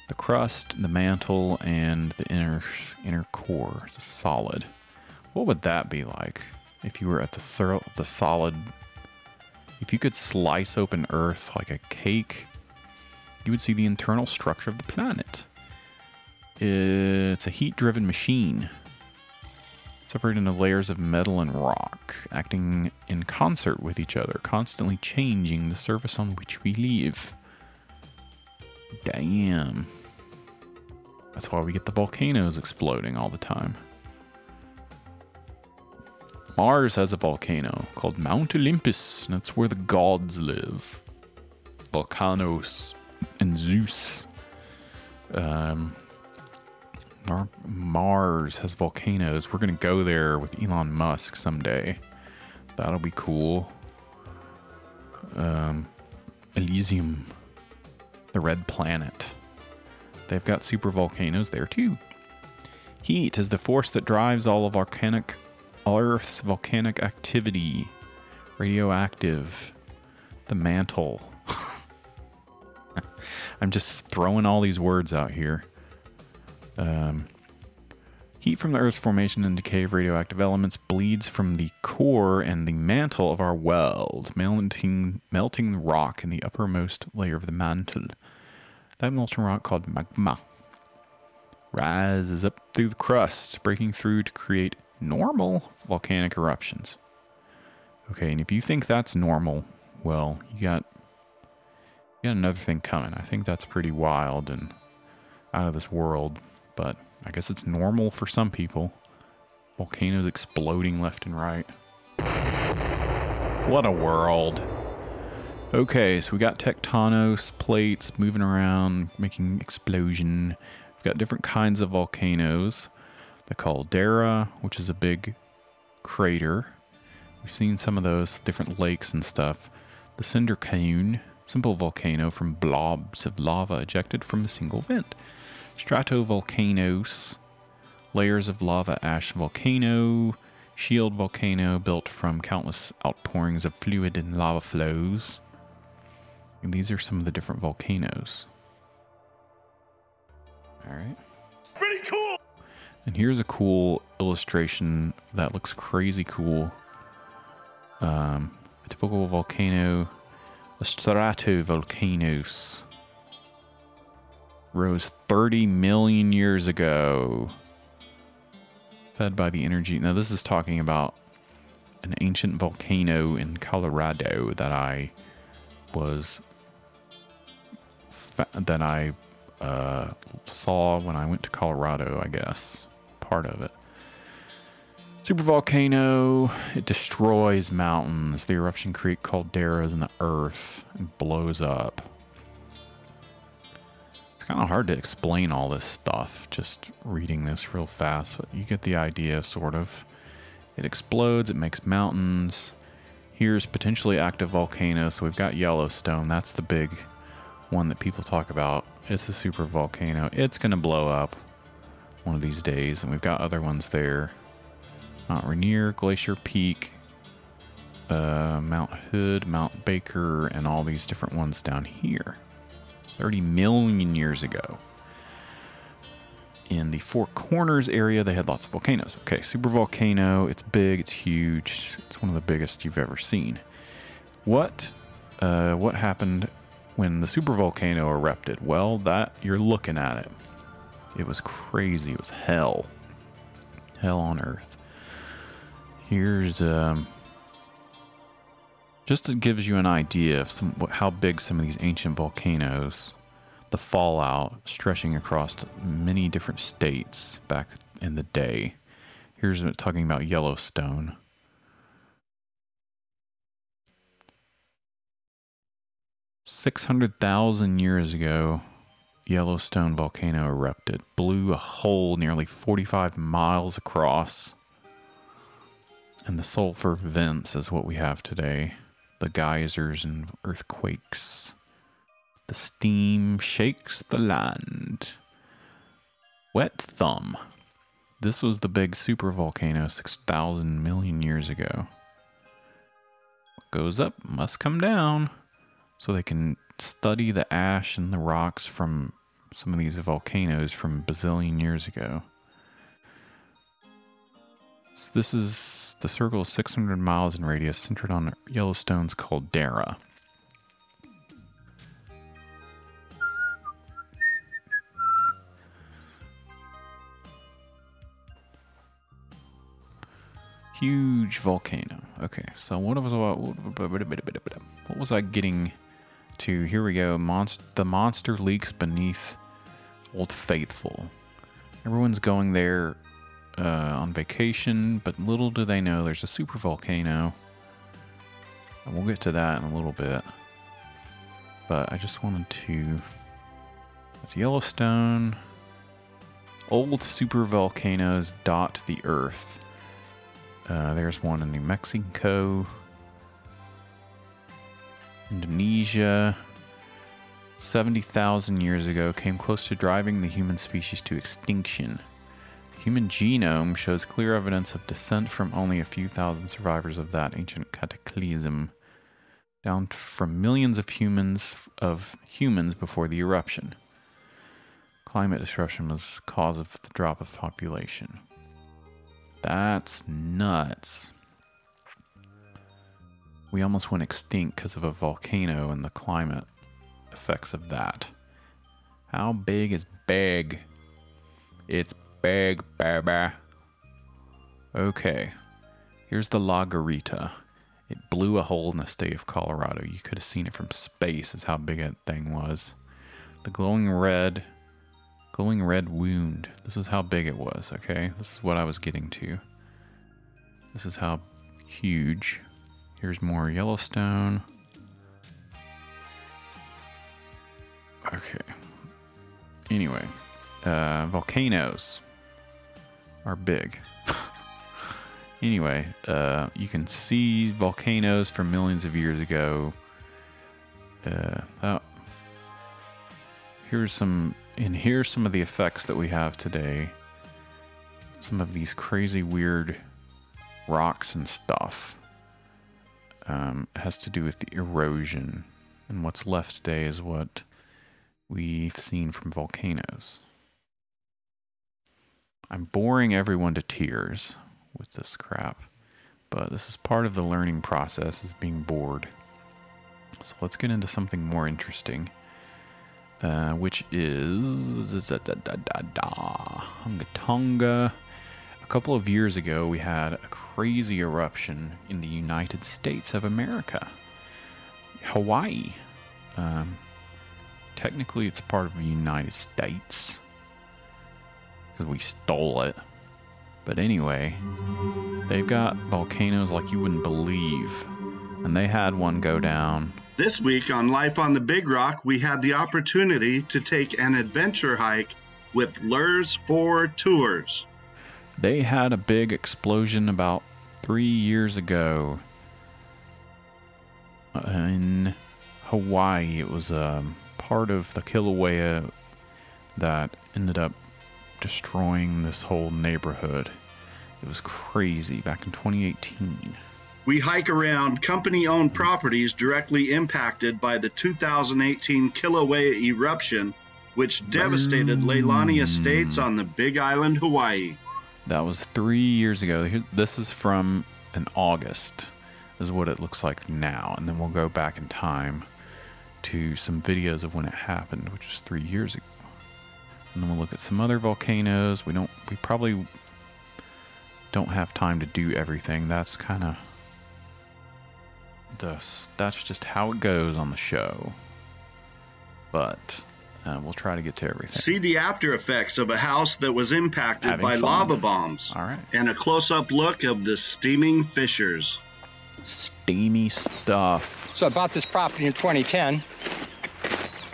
The crust, the mantle, and the inner core is solid. What would that be like if you were at the solid? If you could slice open Earth like a cake, you would see the internal structure of the planet. It's a heat-driven machine, separated into layers of metal and rock, acting in concert with each other, constantly changing the surface on which we live. Damn. That's why we get the volcanoes exploding all the time. Mars has a volcano called Mount Olympus, and that's where the gods live. Volcanoes and Zeus. Mars has volcanoes. We're going to go there with Elon Musk someday. That'll be cool. Elysium. The red planet. They've got super volcanoes there too. Heat is the force that drives all of Earth's volcanic activity. Radioactive. The mantle. I'm just throwing all these words out here. Heat from the Earth's formation and decay of radioactive elements bleeds from the core and the mantle of our world, melting the rock in the uppermost layer of the mantle. That molten rock, called magma, rises up through the crust, breaking through to create normal volcanic eruptions. Okay, and if you think that's normal, well, you got another thing coming. I think that's pretty wild and out of this world, but I guess it's normal for some people. Volcanoes exploding left and right. What a world. Okay, so we got tectonos plates moving around, making explosion. We've got different kinds of volcanoes. The caldera, which is a big crater. We've seen some of those, different lakes and stuff. The cinder cone, simple volcano from blobs of lava ejected from a single vent. Stratovolcanoes, layers of lava ash volcano. Shield volcano built from countless outpourings of fluid and lava flows. And these are some of the different volcanoes. Alright. Pretty cool! And here's a cool illustration that looks crazy cool. A typical volcano, the stratovolcanoes, rose 30 million years ago. Fed by the energy. Now this is talking about an ancient volcano in Colorado that I saw when I went to Colorado, I guess. Part of it. Supervolcano, it destroys mountains. The eruption creates calderas in the earth and blows up. It's kind of hard to explain all this stuff, just reading this real fast, but you get the idea, sort of. It explodes, it makes mountains. Here's potentially active volcanoes. So we've got Yellowstone. That's the big one that people talk about. It's a super volcano. It's going to blow up one of these days. And we've got other ones there. Mount Rainier, Glacier Peak, Mount Hood, Mount Baker, and all these different ones down here. 30 million years ago. In the Four Corners area, they had lots of volcanoes. Okay, supervolcano, it's big, it's huge. It's one of the biggest you've ever seen. What happened when the supervolcano erupted? Well, that you're looking at it. It was crazy. It was hell. Hell on Earth. Here's just it gives you an idea of how big some of these ancient volcanoes, the fallout stretching across many different states back in the day. Here's talking about Yellowstone. $600,000 years ago, Yellowstone volcano erupted, blew a hole nearly 45 miles across. And the sulfur vents is what we have today. The geysers and earthquakes. The steam shakes the land. Wet Thumb. This was the big supervolcano 6,000 million years ago. What goes up must come down. So they can study the ash and the rocks from some of these volcanoes from a bazillion years ago. So this is the circle is 600 miles in radius, centered on Yellowstone's caldera. Huge volcano. Okay, so what was I getting to? Here we go. The monster leaks beneath Old Faithful. Everyone's going there on vacation, but little do they know there's a super volcano. And we'll get to that in a little bit. But I just wanted to... It's Yellowstone. Old super volcanoes dot the earth. There's one in New Mexico, Indonesia. 70,000 years ago, came close to driving the human species to extinction. The human genome shows clear evidence of descent from only a few thousand survivors of that ancient cataclysm, down from millions of humans before the eruption. Climate disruption was the cause of the drop of population. That's nuts. We almost went extinct because of a volcano and the climate effects of that. How big is big? It's big, baby. Okay. Here's the La Garita. It blew a hole in the state of Colorado. You could have seen it from space, is how big that thing was. The glowing red wound. This is how big it was, okay? This is what I was getting to. This is how huge. Here's more Yellowstone. Okay. Anyway, volcanoes are big. Anyway, you can see volcanoes from millions of years ago. Here's some of the effects that we have today. Some of these crazy weird rocks and stuff. Has to do with the erosion, and what's left today is what we've seen from volcanoes. I'm boring everyone to tears with this crap, but this is part of the learning process, is being bored. So let's get into something more interesting, which is Tonga. A couple of years ago, we had a crazy eruption in the United States of America. Hawaii. Technically, it's part of the United States, because we stole it. But anyway, they've got volcanoes like you wouldn't believe. And they had one go down. This week on Life on the Big Rock, we had the opportunity to take an adventure hike with Lurs 4 Tours. They had a big explosion about 3 years ago in Hawaii. It was part of the Kilauea that ended up destroying this whole neighborhood. It was crazy back in 2018. We hike around company-owned properties directly impacted by the 2018 Kilauea eruption, which devastated Leilani Estates on the Big Island, Hawaii. That was 3 years ago. This is from in August, is what it looks like now. And then we'll go back in time to some videos of when it happened, which is 3 years ago. And then we'll look at some other volcanoes. We probably don't have time to do everything. That's kind of that's just how it goes on the show. But we'll try to get to everything. See the after effects of a house that was impacted by lava bombs. All right. And a close-up look of the steaming fissures. Steamy stuff. So I bought this property in 2010.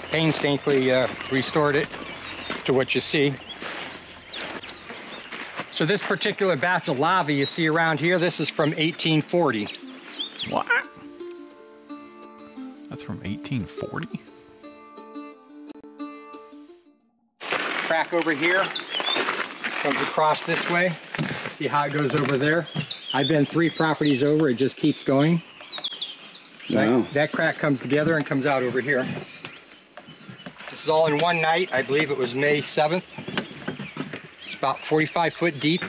Painstakingly restored it to what you see. So this particular batch of lava you see around here, this is from 1840. What? That's from 1840? Track over here comes across this way. See how it goes over there? I've been 3 properties over. It just keeps going. Wow. That crack comes together and comes out over here. This is all in one night. I believe it was May 7th. It's about 45 foot deep.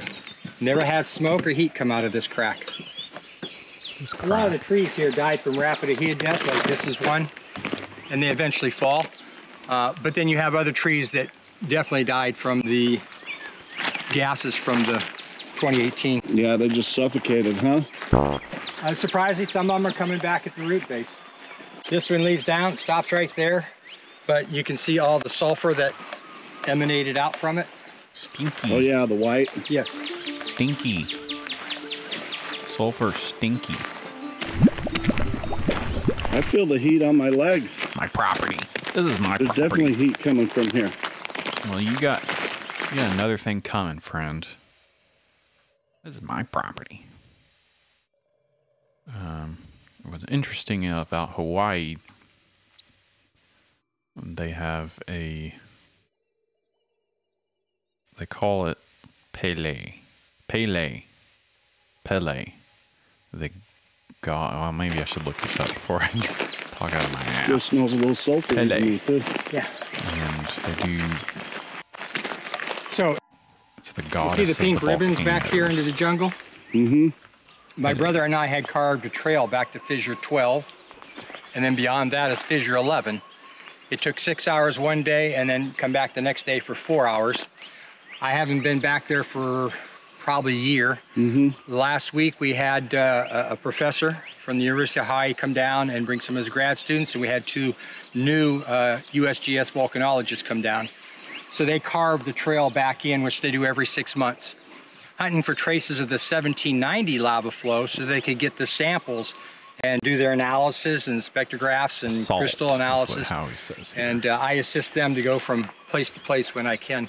Never had smoke or heat come out of this crack. A lot of the trees here died from rapid heat death, like this is one, and they eventually fall. But then you have other trees that definitely died from the gases from the 2018. Yeah, they just suffocated, huh? Surprisingly, some of them are coming back at the root base. This one leads down, stops right there, but you can see all the sulfur that emanated out from it. Stinky. Oh yeah, the white. Yes. Stinky. Sulfur stinky. I feel the heat on my legs. My property. This is my There's property. Definitely heat coming from here. Well, you got another thing coming, friend. This is my property. What's interesting about Hawaii, they have they call it Pele. The god, well, maybe I should look this up before I talk out of my ass. Still smells a little sulfur to me, too. Yeah. And they do. So, it's the goddess you see the pink of the ribbons volcanoes. back here into the jungle? Mm-hmm. My brother and I had carved a trail back to Fissure 12, and then beyond that is Fissure 11. It took 6 hours one day and then come back the next day for 4 hours. I haven't been back there for probably a year. Mm-hmm. Last week we had a professor from the University of Hawaii come down and bring some of his grad students, and we had 2 new USGS volcanologists come down. So they carved the trail back in, which they do every 6 months, hunting for traces of the 1790 lava flow so they could get the samples and do their analysis and spectrographs and Salt, crystal analysis. That's what Howie says. And I assist them to go from place to place when I can.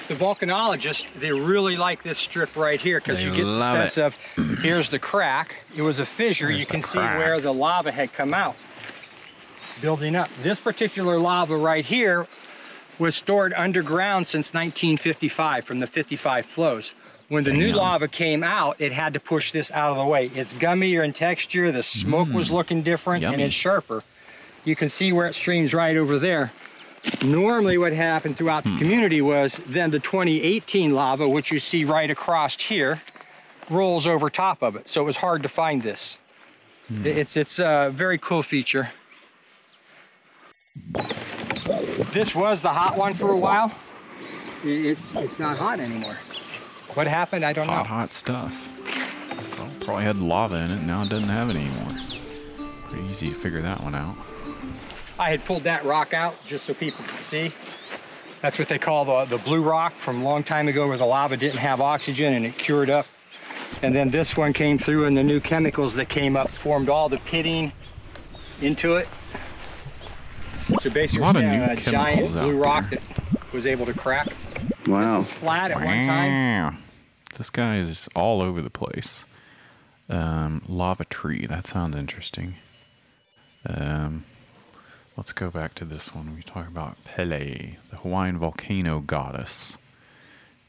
The volcanologists, they really like this strip right here because you get the sense of, here's the crack. It was a fissure. You can see where the lava had come out, building up. This particular lava right here was stored underground since 1955 from the 55 flows. When the new lava came out, it had to push this out of the way. It's gummier in texture, the smoke was looking different, and it's sharper. You can see where it streams right over there. Normally what happened throughout the community was then the 2018 lava, which you see right across here, rolls over top of it. So it was hard to find this. It's a very cool feature. This was the hot one for a while. It's not hot anymore. What happened? I don't know. Hot stuff. Well, probably had lava in it. Now it doesn't have it anymore. Pretty easy to figure that one out. I had pulled that rock out just so people could see. That's what they call the blue rock from a long time ago, where the lava didn't have oxygen and it cured up. And then this one came through, and the new chemicals that came up formed all the pitting into it. So basically, a giant blue rock that was able to crack. Wow. Flat at one time. This guy is all over the place. Lava tree. That sounds interesting. Let's go back to this one. We talk about Pele, the Hawaiian volcano goddess,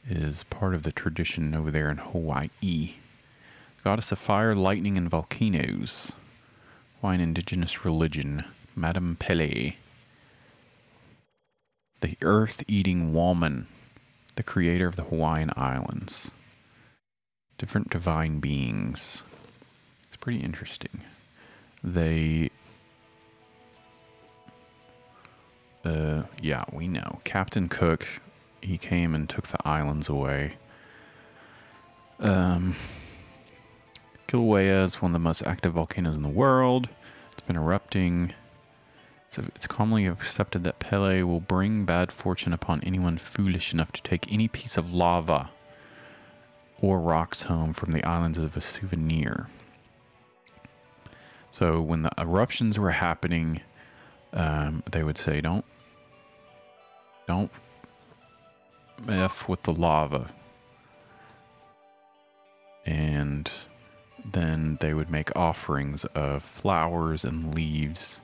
is part of the tradition over there in Hawaii. Goddess of fire, lightning, and volcanoes. Hawaiian indigenous religion. Madame Pele. The earth-eating woman. The creator of the Hawaiian Islands. Different divine beings. It's pretty interesting. They... yeah, we know. Captain Cook, he came and took the islands away. Kilauea is one of the most active volcanoes in the world. It's been erupting. So it's commonly accepted that Pele will bring bad fortune upon anyone foolish enough to take any piece of lava or rocks home from the islands as a souvenir. So when the eruptions were happening, they would say, don't F with the lava. And then they would make offerings of flowers and leaves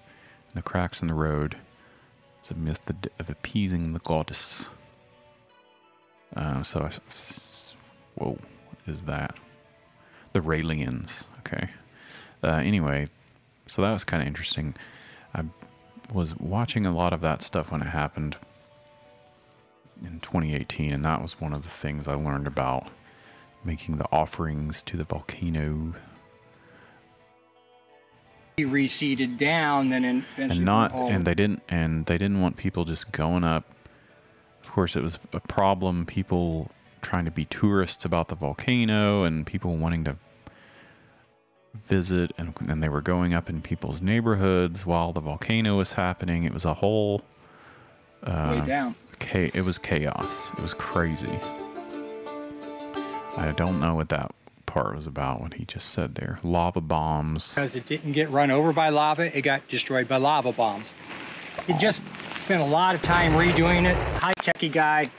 in the cracks in the road. It's a myth of appeasing the goddess. Whoa, what is that? The Raelians, okay. Anyway, So that was kind of interesting. I was watching a lot of that stuff when it happened in 2018, and that was one of the things I learned about making the offerings to the volcano. He receded down, then and they didn't want people just going up. Of course, it was a problem. People trying to be tourists about the volcano, and people wanting to visit, and they were going up in people's neighborhoods while the volcano was happening. It was a whole way down. It was chaos. It was crazy. I don't know what that part was about, what he just said there. Lava bombs. Because it didn't get run over by lava, it got destroyed by lava bombs. He just spent a lot of time redoing it. High-techy guy,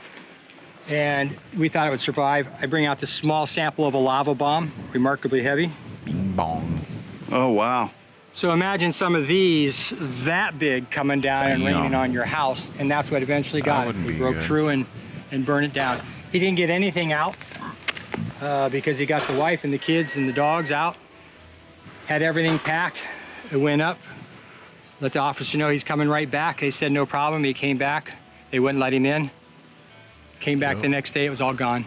and we thought it would survive. I bring out this small sample of a lava bomb, remarkably heavy. Bing bong. Oh, wow. So imagine some of these that big coming down and raining on your house, and that's what eventually got it. He broke through and burned it down. He didn't get anything out because he got the wife and the kids and the dogs out. Had everything packed. It went up. Let the officer know he's coming right back. They said no problem. He came back. They wouldn't let him in. Came back the next day. It was all gone.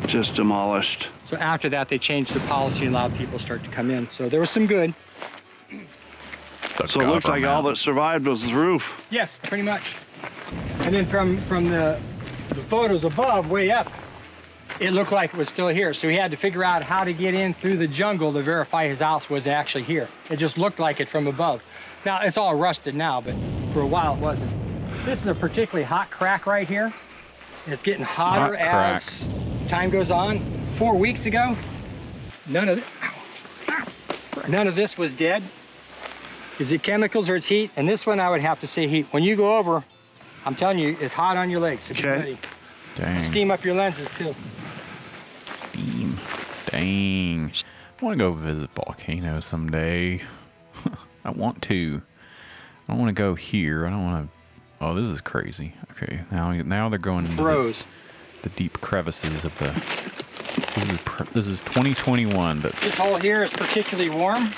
Just demolished. So after that, they changed the policy and allowed people to start to come in. So there was some good. So it looks like all that survived was the roof. Yes, pretty much. And then from the photos above, way up, it looked like it was still here. So he had to figure out how to get in through the jungle to verify his house was actually here. It just looked like it from above. Now, it's all rusted now, but for a while it wasn't. This is a particularly hot crack right here. It's getting hotter as time goes on. 4 weeks ago, none of this was dead. Is it chemicals or it's heat? And this one I would have to say heat. When you go over, I'm telling you, it's hot on your legs. So get ready. Dang. Steam up your lenses too. Steam. Dang. I want to go visit volcanoes someday. I want to. I don't want to go here. I don't want to. Oh, this is crazy. Okay, now they're going into the deep crevices of the. This is 2021, but this hole here is particularly warm.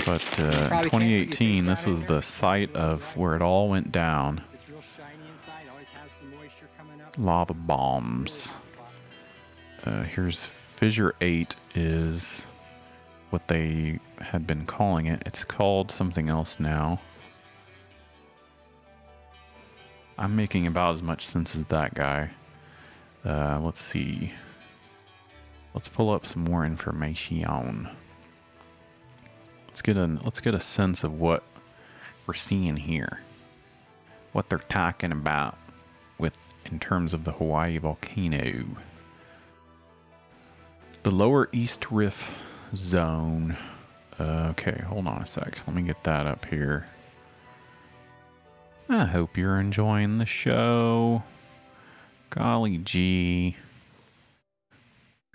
But 2018, this was the site of where it all went down. It's real shiny inside. Always has the moisture coming up. Lava bombs. Here's Fissure 8 is what they had been calling it. It's called something else now. I'm making about as much sense as that guy. Let's see. Let's pull up some more information. Let's get a sense of what we're seeing here. What they're talking about in terms of the Hawaii volcano. The lower East Rift zone. Okay, hold on a sec. Let me get that up here. I hope you're enjoying the show. Golly gee.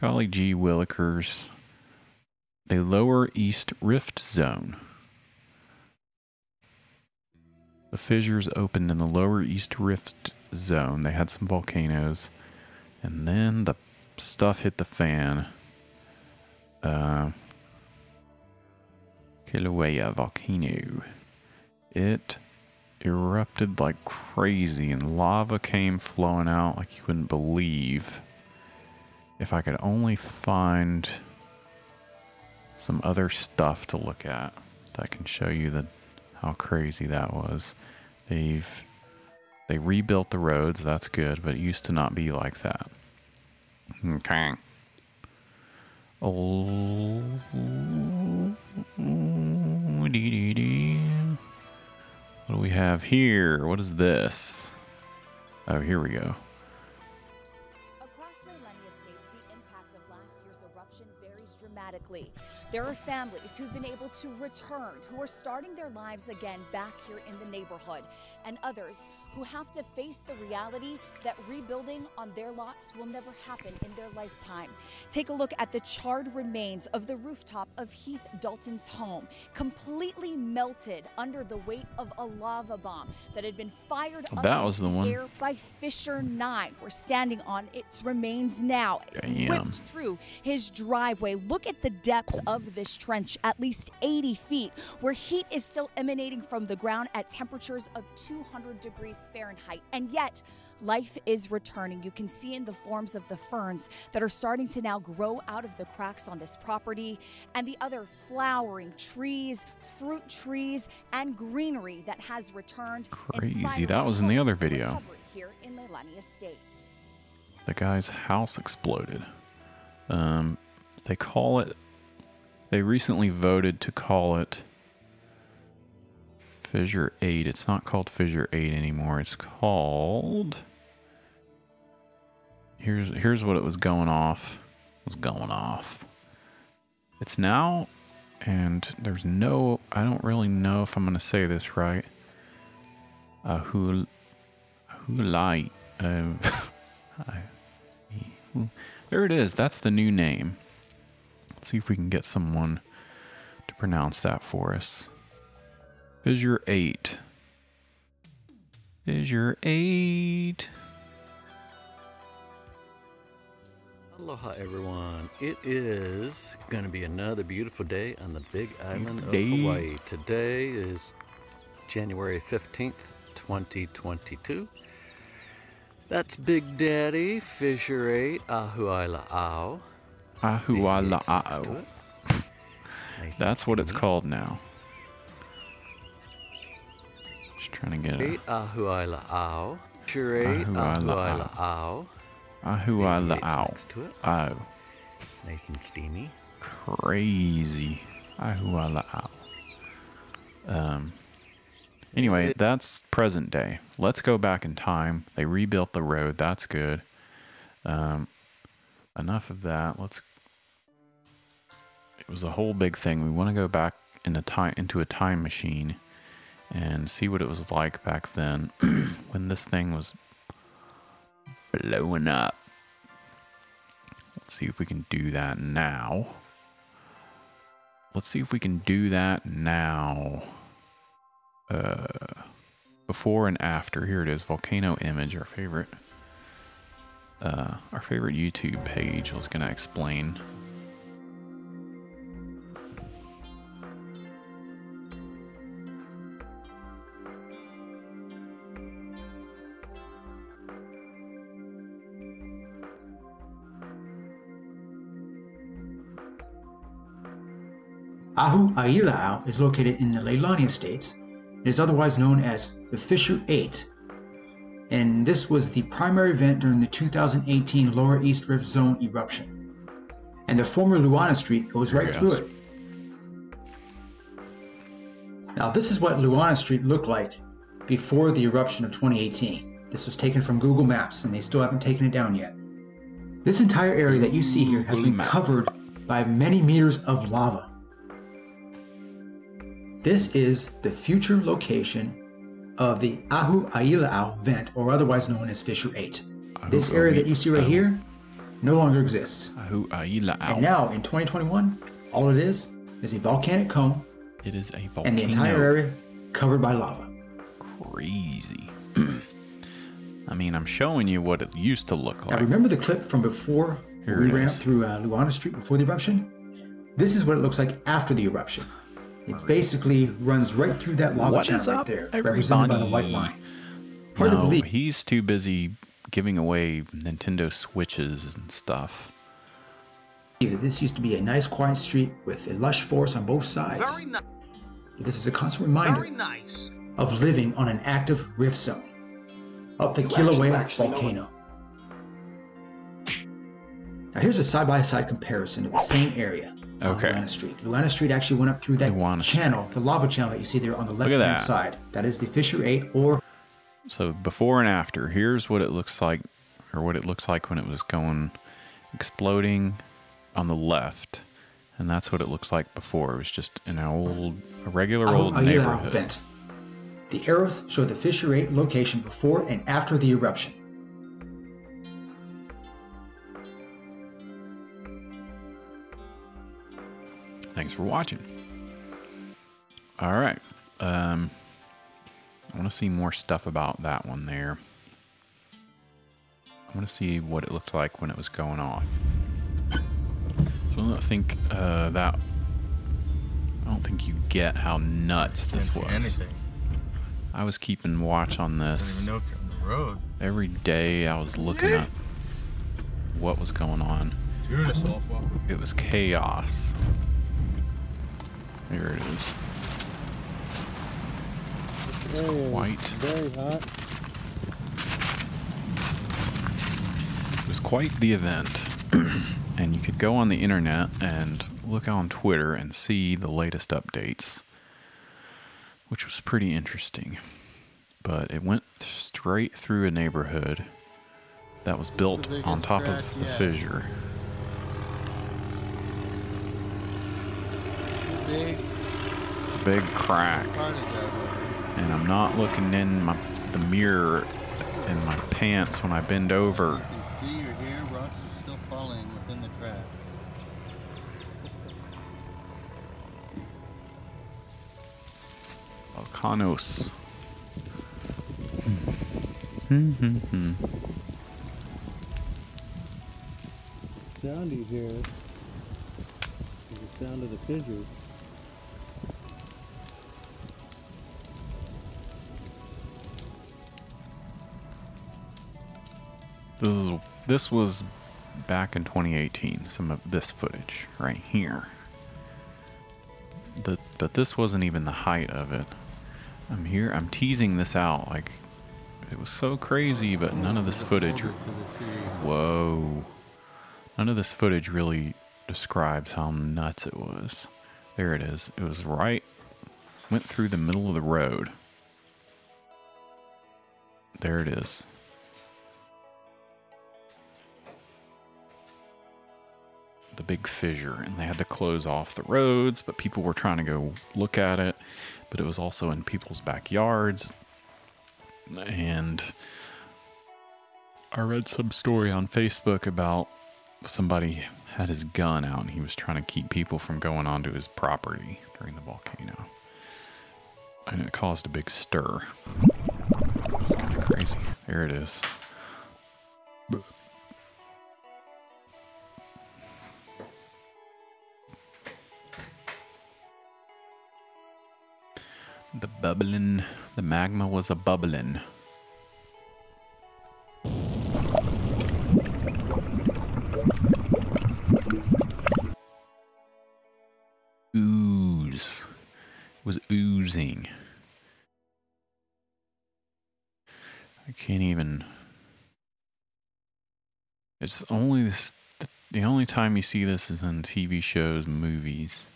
Golly gee willikers. The lower East Rift zone. The fissures opened in the lower East Rift zone. They had some volcanoes. And then the stuff hit the fan. Kilauea volcano. It erupted like crazy and lava came flowing out like you wouldn't believe. If I could only find some other stuff to look at that can show you how crazy that was. They rebuilt the roads, that's good, but it used to not be like that. Okay. Oh, what do we have here? What is this? Oh, here we go. Across the Volcanoes states, the impact of last year's eruption varies dramatically. There are families who've been able to return, who are starting their lives again back here in the neighborhood, and others who have to face the reality that rebuilding on their lots will never happen in their lifetime. Take a look at the charred remains of the rooftop of Heath Dalton's home, completely melted under the weight of a lava bomb that had been fired up in the air by Fissure 9. We're standing on its remains now. It whipped through his driveway. look at the depth of this trench, at least 80 feet, where heat is still emanating from the ground at temperatures of 200 degrees Fahrenheit. And yet, life is returning. You can see in the forms of the ferns that are starting to now grow out of the cracks on this property, and the other flowering trees, fruit trees, and greenery that has returned. Crazy. That was in the other video. Here in Leilani Estates. The guy's house exploded. They call it, they recently voted to call it Fissure 8. It's not called Fissure 8 anymore. It's called, here's what it was going off. It's now, and there's no, I don't really know if I'm going to say this right. There it is. That's the new name. Let's see if we can get someone to pronounce that for us. Fissure 8. Fissure 8. Aloha, everyone. It is going to be another beautiful day on the big island of Hawaii. Today is January 15th, 2022. That's Big Daddy, Fissure 8, Ahu'aila'au. Ahu'aila'au. That's what it's called now. Just trying to get it. Ahu'aila'au. Fissure 8, Ahu'aila'au. Ahu'aila'au. Oh. Nice and steamy. Crazy. Ahu'aila'au. Anyway, that's present day. Let's go back in time. They rebuilt the road. That's good. Enough of that. It was a whole big thing. We want to go back into a time machine and see what it was like back then when this thing was blowing up. Let's see if we can do that now. Before and after. Here it is. Volcano image, our favorite YouTube page was gonna explain. Ahu'aila'au is located in the Leilani Estates. It is otherwise known as the Fissure 8, and this was the primary event during the 2018 Lower East Rift Zone eruption. And the former Luana Street goes right through it. Now this is what Luana Street looked like before the eruption of 2018. This was taken from Google Maps, and they still haven't taken it down yet. This entire area that you see here has been covered by many meters of lava. This is the future location of the Ahu'aila'au vent, or otherwise known as Fissure 8. This area that you see right here no longer exists. Ahu'aila'au. And now, in 2021, all it is a volcanic cone. It is a volcano. And the entire area covered by lava. Crazy. I mean, I'm showing you what it used to look like. Now, remember the clip from before we ran up through Luana Street before the eruption? This is what it looks like after the eruption. It basically runs right through that lava channel right there, represented by the white line. He's too busy giving away Nintendo Switches and stuff. This used to be a nice quiet street with a lush forest on both sides. Very nice. This is a constant reminder of living on an active rift zone up the Kilauea volcano. Now here's a side-by-side comparison of the same area. Okay. Luana Street. Luana Street actually went up through that channel, the lava channel that you see there on the left-hand side. That is the Fissure 8, or... So before and after, here's what it looks like, or what it looks like when it was exploding on the left. And that's what it looks like before. It was just a regular old neighborhood. Vent. The arrows show the Fissure 8 location before and after the eruption. Thanks for watching. All right. I want to see more stuff about that one there. I want to see what it looked like when it was going off. So don't think I don't think you get how nuts this was. Anything. I was keeping watch on this. I don't even know if you're on the road. Every day I was looking up what was going on. It was chaos. There it is. It's quite very hot. It was quite the event. And you could go on the internet and look on Twitter and see the latest updates, which was pretty interesting. But it went straight through a neighborhood that was built on top of the fissure. Big crack. And I'm not looking in the mirror in my pants when I bend over. You can see or hear rocks are still falling within the crack. Volcanoes. Sound you hear is the sound of the fissure. This was back in 2018. Some of this footage right here. But this wasn't even the height of it. I'm teasing this out like it was so crazy, but none of this footage. Whoa. None of this footage really describes how nuts it was. There it is. It was went through the middle of the road. There it is. The big fissure, and they had to close off the roads, but people were trying to go look at it, but it was also in people's backyards. And I read some story on Facebook about somebody had his gun out and he was trying to keep people from going onto his property during the volcano, and it caused a big stir. It was kind of crazy. There it is. The bubbling, the magma was a bubbling. Ooze. It was oozing. I can't even. It's only this. The only time you see this is in TV shows, movies.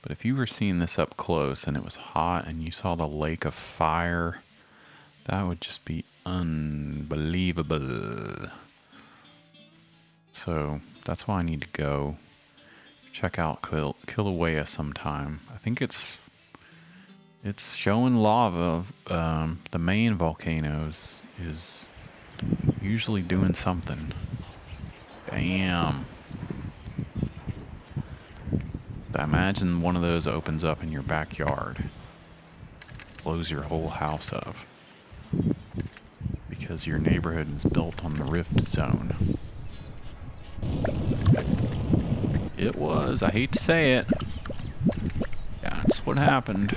But if you were seeing this up close and it was hot and you saw the lake of fire, that would just be unbelievable. So that's why I need to go check out Kilauea sometime. I think it's showing lava. The main volcanoes is usually doing something. Damn. I imagine one of those opens up in your backyard, blows your whole house up, because your neighborhood is built on the rift zone. It was, I hate to say it. Yeah, that's what happened.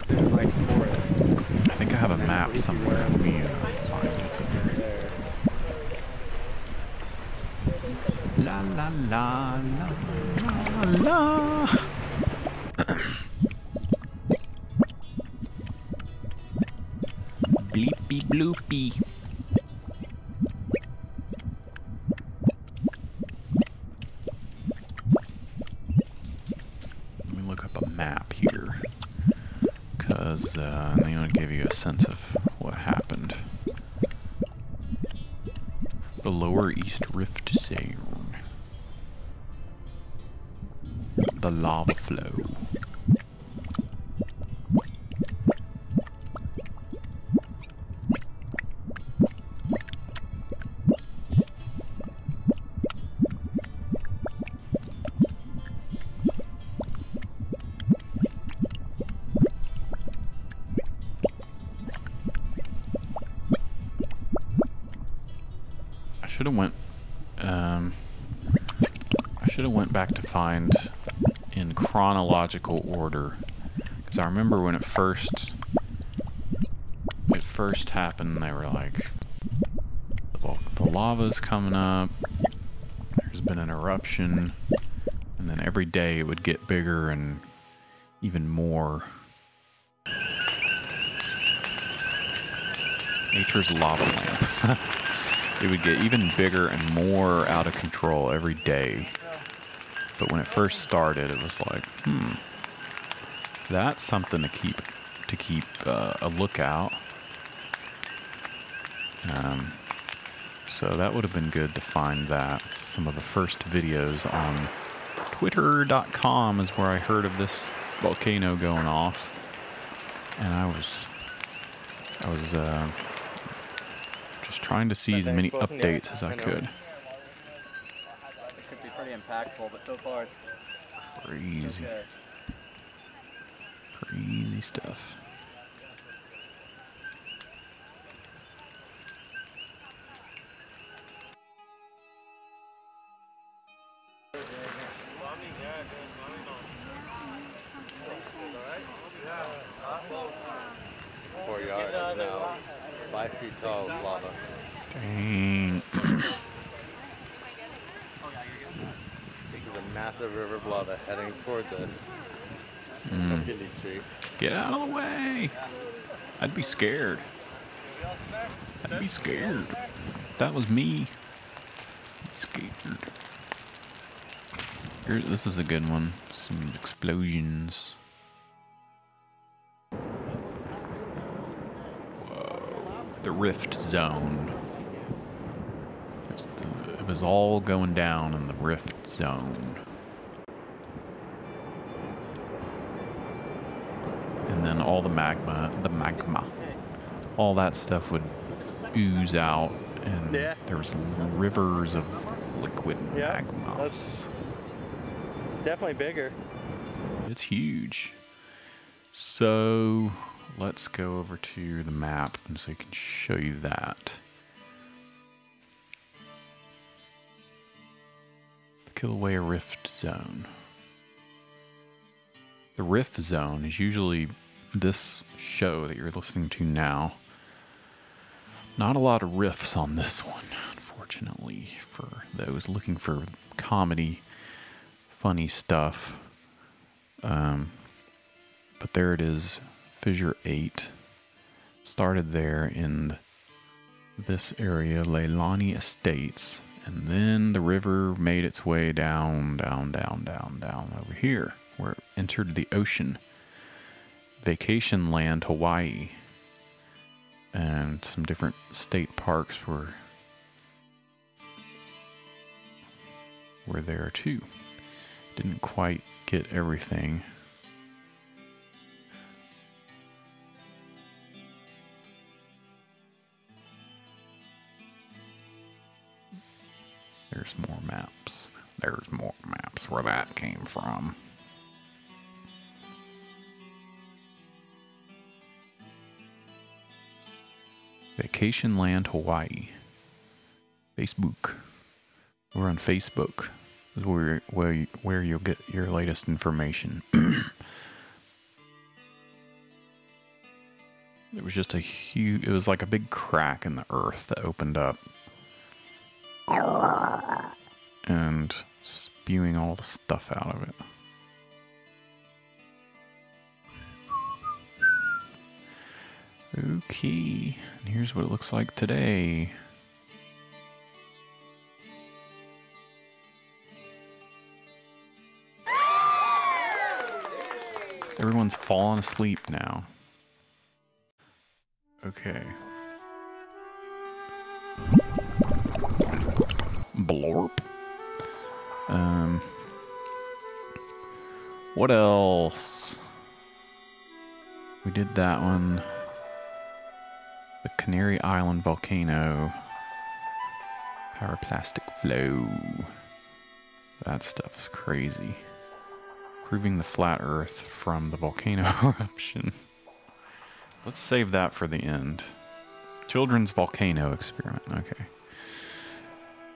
It was like forest. I think I have a map somewhere. Let me find it. La la la la la la. Bleepy bloopy. Let me look up a map here, because I want to give you a sense of what happened. The Lower East Rift Zone. The lava flow. should have went back to find in chronological order, because I remember when it first happened, they were like, the lava's coming up, there's been an eruption, and then every day it would get bigger and even more. Nature's lava lamp. It would get even bigger and more out of control every day. But when it first started, it was like, that's something to keep a lookout. So that would have been good to find that. Some of the first videos on Twitter.com is where I heard of this volcano going off, and I was just trying to see as many updates as I could. It could be pretty impactful, but so far it's crazy. Okay. Crazy stuff. Now 5 feet tall lava. Dang. This is a massive river of lava heading towards us. Street. Get out of the way! I'd be scared. I'd be scared. That was me. Scared. This is a good one. Some explosions. The rift zone. It was all going down in the rift zone. And then all the magma, all that stuff would ooze out, and there was rivers of liquid magma. It's definitely bigger. It's huge. So let's go over to the map and so I can show you that. The Kilauea Rift Zone. The Rift Zone is usually this show that you're listening to now. Not a lot of riffs on this one, unfortunately, for those looking for comedy, funny stuff. But there it is. Fissure 8 started there in this area, Leilani Estates, and then the river made its way down over here, where it entered the ocean. Vacation land, Hawaii, and some different state parks were there too. Didn't quite get everything. There's more maps. There's more maps where that came from. Vacation Land, Hawaii. Facebook. We're on Facebook. This is where you'll get your latest information. There was just it was like a big crack in the earth that opened up. And spewing all the stuff out of it. Okay, and here's what it looks like today. Everyone's falling asleep now. Okay. Blorp. What else? We did that one. The Canary Island volcano. Pyroclastic flow. That stuff's crazy. Proving the flat earth from the volcano eruption. Let's save that for the end. Children's volcano experiment. Okay.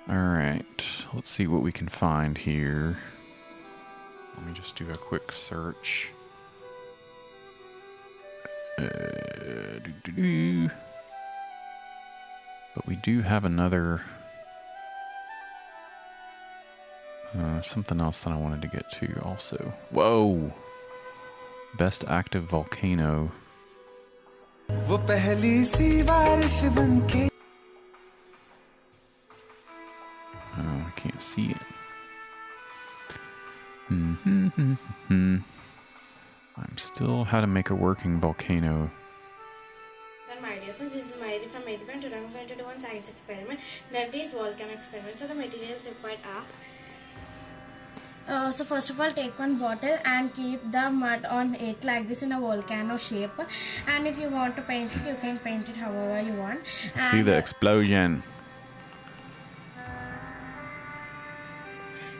Alright, let's see what we can find here. Let me just do a quick search. But we do have another... something else that I wanted to get to also. Whoa! Best active volcano. Oh, I can't see it. I'm still how to make a working volcano. My dear friends, this is my dear from Medicine. Today I'm going to do one science experiment. That is volcano experiment. So the materials required are. So first of all, take one bottle and keep the mud on it like this in a volcano shape. And if you want to paint it, you can paint it however you want. See the explosion.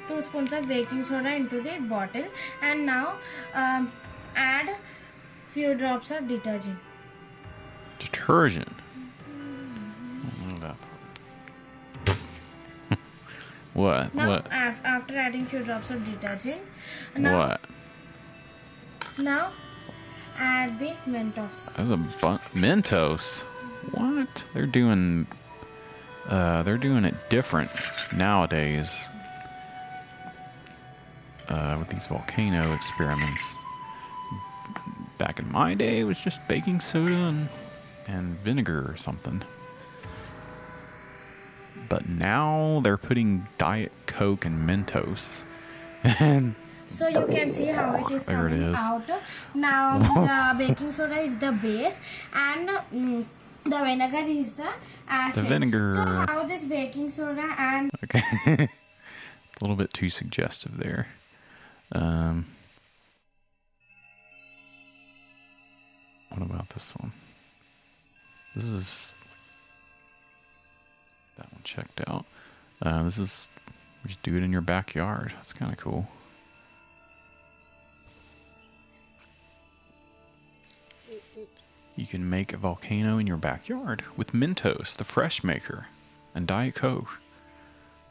2 spoons of baking soda into the bottle, and now add few drops of detergent. Detergent? I don't know that part. What? Now, What? After adding few drops of detergent, now, What? Now add the Mentos. That's a Mentos. What? They're doing it different nowadays. With these volcano experiments. Back in my day, it was just baking soda and vinegar or something. But now they're putting Diet Coke and Mentos. And so you can see how it is coming out. Now the baking soda is the base and the vinegar is the acid. The vinegar. So how this baking soda and... Okay. A little bit too suggestive there. What about this one? This is... That one checked out. This is... Just do it in your backyard. That's kind of cool. You can make a volcano in your backyard with Mentos, the fresh maker, and Diet Coke,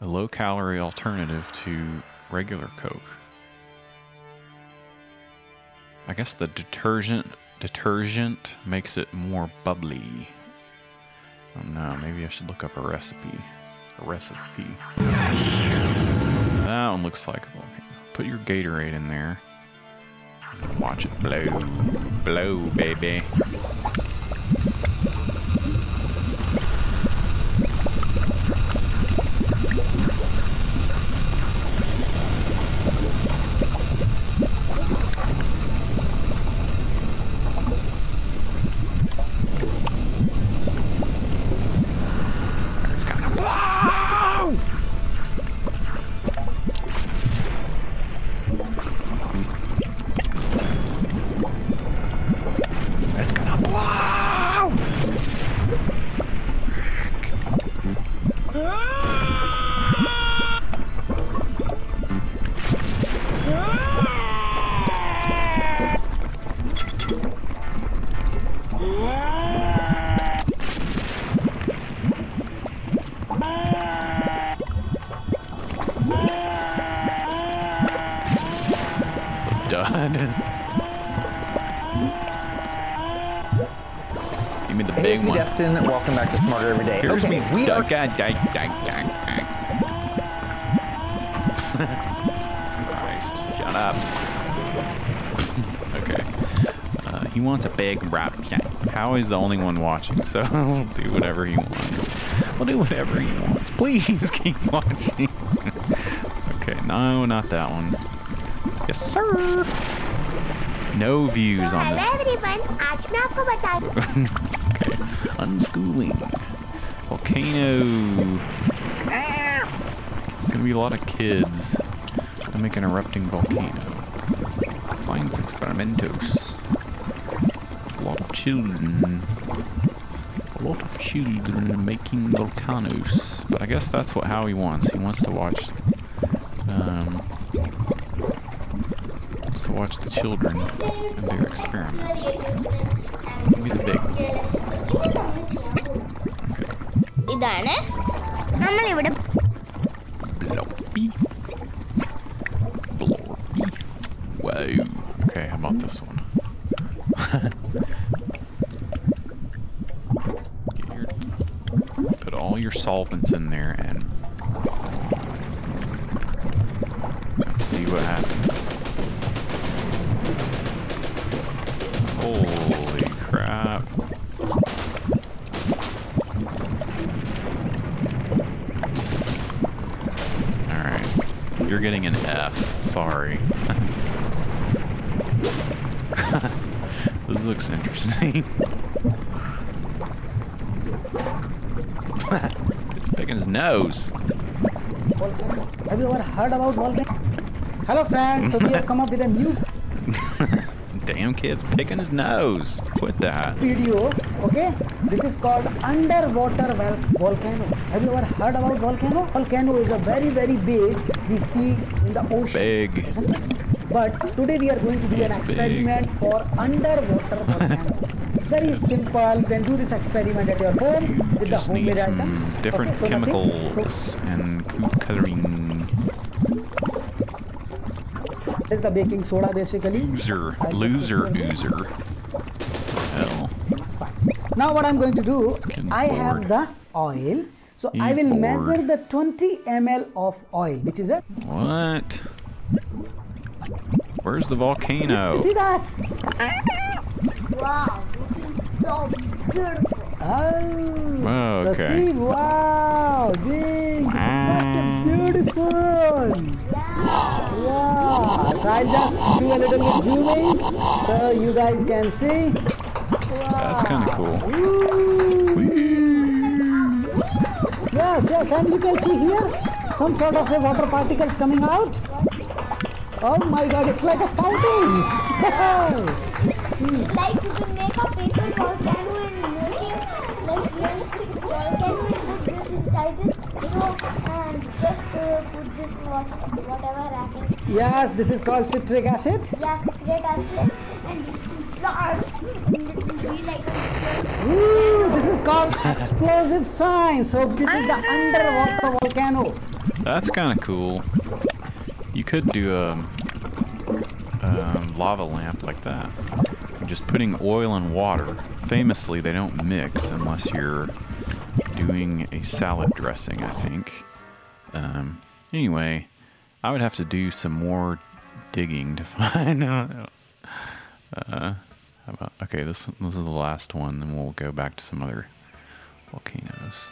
a low-calorie alternative to regular Coke. I guess the detergent makes it more bubbly. I don't know, maybe I should look up a recipe. That one looks like a volcano. Put your Gatorade in there. Watch it blow. Blow, baby. Give me the big one. Destin, welcome back to Smarter Every Day. Here's okay, we are... Christ, shut up. Okay. He wants a big rap. Howie's the only one watching, so we'll do whatever he wants. We'll do whatever he wants. Please keep watching. Okay, no, not that one. Yes, sir. No views on this. Hello everyone, आज मैं आपको बताऊं. Okay, unschooling. Volcano. It's gonna be a lot of kids to make an erupting volcano. Science experimentos. It's a lot of children. A lot of children making volcanoes. But I guess that's what Howie wants. He wants to watch. Watch the children and their experiments. Give me the big one. Okay. Blorpy. Blorpy. Whoa. Okay, how about this one? Put all your solvents in there and let's see what happens. Holy crap. Alright. You're getting an F. Sorry. This looks interesting. It's picking his nose. Volcano. Have you ever heard about volcano? Hello friends, so we have come up with a new Damn kid's picking his nose. Quit that. video, okay? This is called underwater volcano. Have you ever heard about volcano? Volcano is a very, very big, we see in the ocean. Big. Isn't it? But today we are going to do an experiment for underwater volcano. It's very simple. You can do this experiment at your home with Just the homemade need some items. different chemicals and food coloring. This is the baking soda basically. Loser. Hell. Now what I'm going to do, I have the oil. So I will measure the 20 ml of oil, which is it. What? Where's the volcano? See that? Wow, looking so beautiful. Oh, okay. So see, wow, this is such a beautiful. Yeah. So I'll just do a little bit zooming so you guys can see. That's kind of cool. Yes, and you can see here some sort of a water particles coming out. Oh my god, it's like a fountain! Like you can make a paper volcano and making like realistic volcano and put this inside this. So and just put this whatever acid. Yes, this is called citric acid. Yeah, citric acid and blast. And it will be like a Ooh, this is called explosive science. So this is the underwater volcano. That's kind of cool. You could do a lava lamp like that. Just putting oil and water. Famously, they don't mix unless you're doing a salad dressing, I think. Anyway, I would have to do some more digging to find out. How about, okay, this is the last one, then we'll go back to some other volcanoes.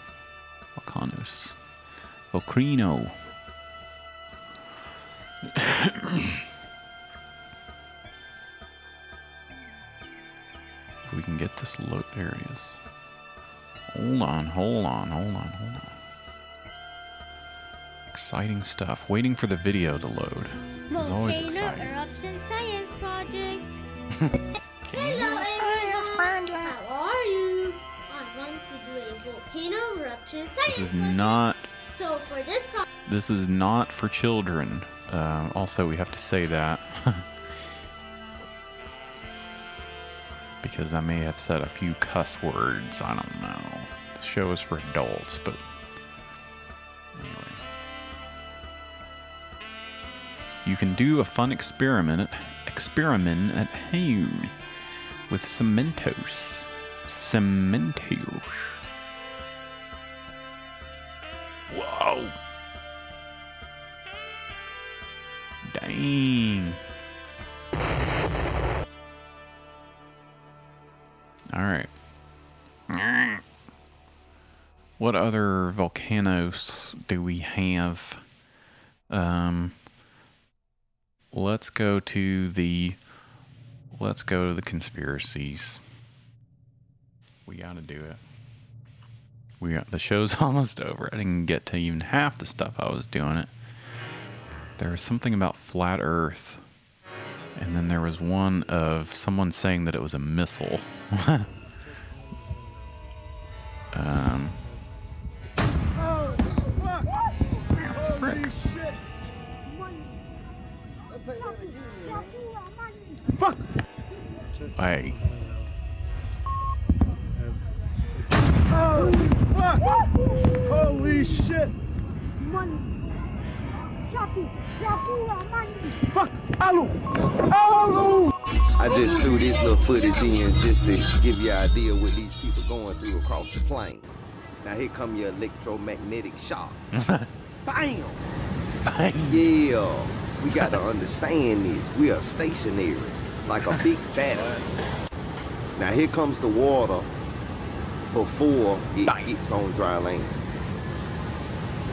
Volcano. If we can get this load, there it is. Hold on. Exciting stuff. Waiting for the video to load. It's always exciting. Eruption Science Project. Hello everyone. How are you? I want to do a volcano eruption science This is project. not. So for this project. This is not for children. Also, we have to say that because I may have said a few cuss words. I don't know. The show is for adults, but anyway. So you can do a fun experiment at home with Cementos. Whoa! Dang. Alright. What other volcanoes do we have? Let's go to the conspiracies. We gotta do it. The show's almost over. I didn't get to even half the stuff I was doing it. There was something about flat Earth. And then there was one of someone saying that it was a missile. Frick. Fuck! Hey. Holy fuck! Holy shit! Fuck, I just threw this little footage in just to give you an idea what these people going through across the plane. Now here come your electromagnetic shock. Bam! Bang! Yeah, we got to understand this. We are stationary, like a big battery. Now here comes the water before it gets on dry land.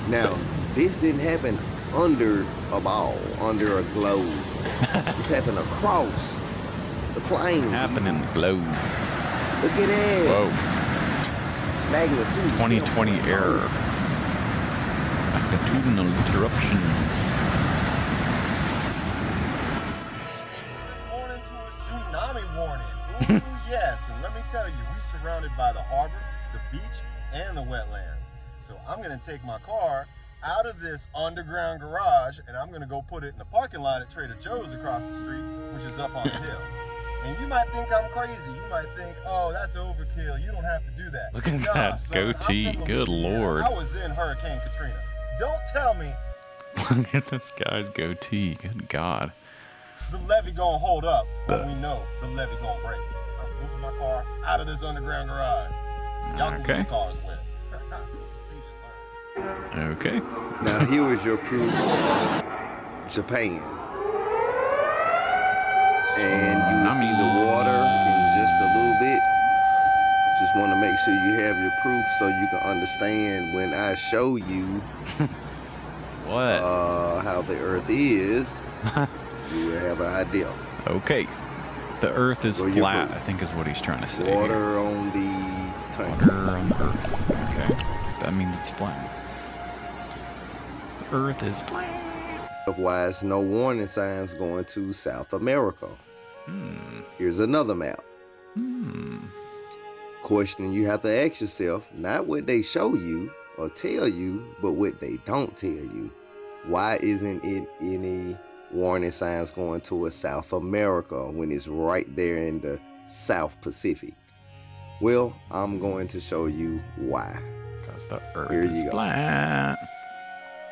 Now, this didn't happen under a ball, under a globe. It's happened across the plane. Happened in the globe. Look at that. Whoa. Magnitude 2020 error. Magnitudinal interruptions. Morning to a tsunami warning. Ooh, yes. And let me tell you, we're surrounded by the harbor, the beach, and the wetlands. So I'm going to take my car out of this underground garage and I'm going to go put it in the parking lot at Trader Joe's across the street, which is up on the hill. And you might think I'm crazy. You might think, oh, that's overkill. You don't have to do that. Look at that goatee. Good Lord. I was in Hurricane Katrina. Don't tell me. Look at this guy's goatee. Good God. The levee gonna hold up, but we know the levee gonna break. I'm moving my car out of this underground garage. Y'all can get your cars wet. Okay. Now here is your proof. Japan. And you will see the water in just a little bit. Just want to make sure you have your proof so you can understand when I show you what how the Earth is. You will have an idea. Okay. The Earth is flat, I think is what he's trying to say. Water on the country. Water on the Earth. Okay. That means it's flat. The Earth is flat. Why is no warning signs going to South America? Here's another map. Question you have to ask yourself, not what they show you or tell you, but what they don't tell you. Why isn't it any warning signs going towards South America when it's right there in the South Pacific? Well, I'm going to show you why. Because the Earth here is you go. Flat.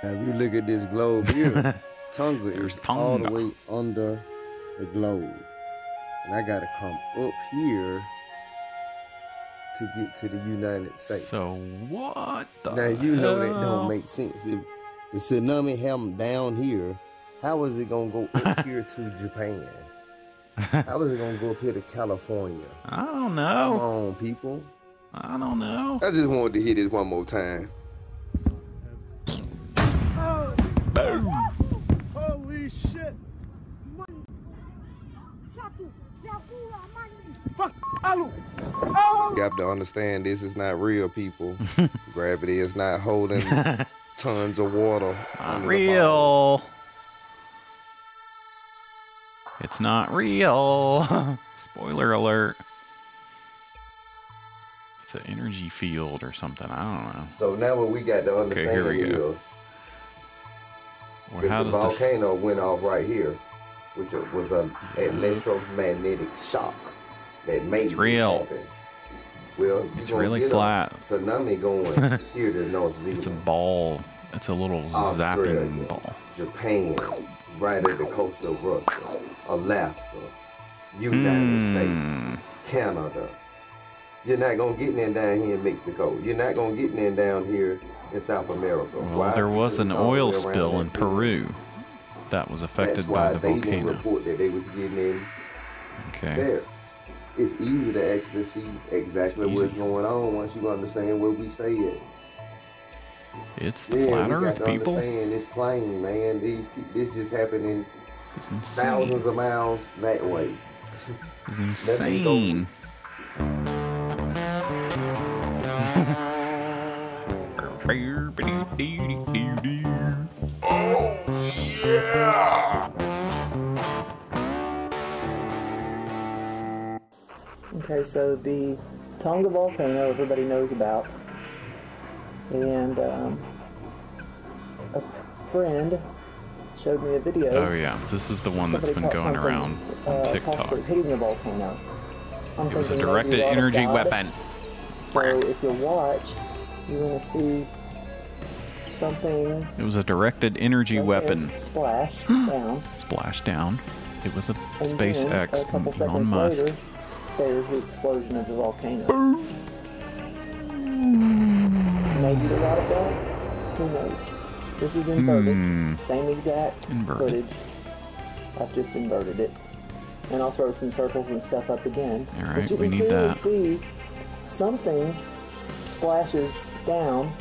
Now, if you look at this globe here, Tonga is all the way under the globe. And I got to come up here to get to the United States. So what the Now, you know that hell? don't make sense. If the tsunami happened down here, how is it going to go up here to Japan? How is it going to go up here to California? I don't know. Come on, people. I don't know. I just wanted to hit this one more time. Boom. Holy shit. You have to understand this is not real, people. Gravity is not holding tons of water. Not real. It's not real. Spoiler alert. It's an energy field or something. I don't know. So now what we got to understand here we go. is Well, how the does this... volcano went off right here, which was an electromagnetic shock that made It's real. this happen. Well, It's really flat. Tsunami going here to North Zealand. It's a ball. It's a little zapping ball. Japan, right at the coast of Russia, Alaska, United States, Canada. You're not gonna get in down here in Mexico. You're not gonna get in down here in South America. Well, Why? there was an It's all oil the way around spill that in thing. Peru that was affected That's why by the they didn't volcano. report that they was getting in Okay. there. It's easy to actually see exactly what's going on once you understand where we stay at. It's the flat we Earth, got to people. understand this plane, man. This just happening This is insane. thousands of miles that way. It's Nothing goes. insane. Oh, yeah! Okay, so the Tonga volcano everybody knows about, and a friend showed me a video. Oh yeah, this is the one that's been somebody caught going around on something, TikTok. possibly hitting the volcano. I'm It was a thinking directed maybe God energy God. weapon. So if you watch, you're going to see something. It was a directed energy weapon. Splash down. Splash down. It was a And SpaceX then, a couple Elon seconds Musk. later, there's the explosion of the volcano. Maybe the rod of God? Who knows? This is inverted. Same exact footage. I've just inverted it. And I'll throw some circles and stuff up again. Alright, but you we can need clearly that. see something splashes down,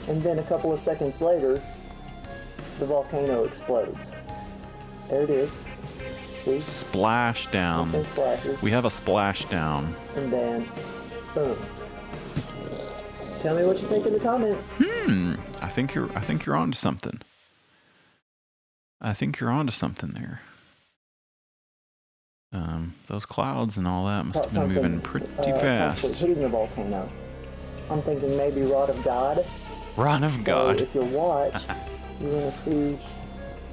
and then a couple of seconds later, the volcano explodes. There it is. See? Splash down. Something splashes. We have a splash down. And then, boom. Tell me what you think in the comments. I think you're onto something. I think you're onto something there. Those clouds and all that must have been moving pretty fast. Hitting the volcano. I'm thinking maybe Rod of God. Rod of God. If you watch, you're gonna see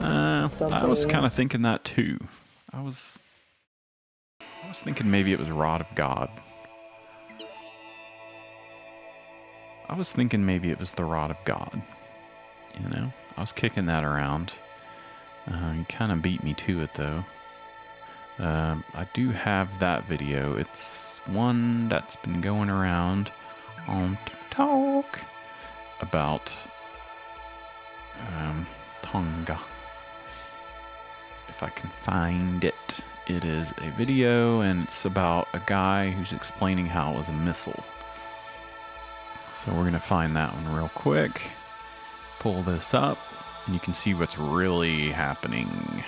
something. I was kind of thinking that too. I was thinking maybe it was Rod of God. I was thinking maybe it was the Rod of God. You know, I was kicking that around. You kind of beat me to it though. I do have that video. It's one that's been going around on TikTok about Tonga. If I can find it. It is a video and it's about a guy who's explaining how it was a missile. So we're going to find that one real quick. Pull this up and you can see what's really happening.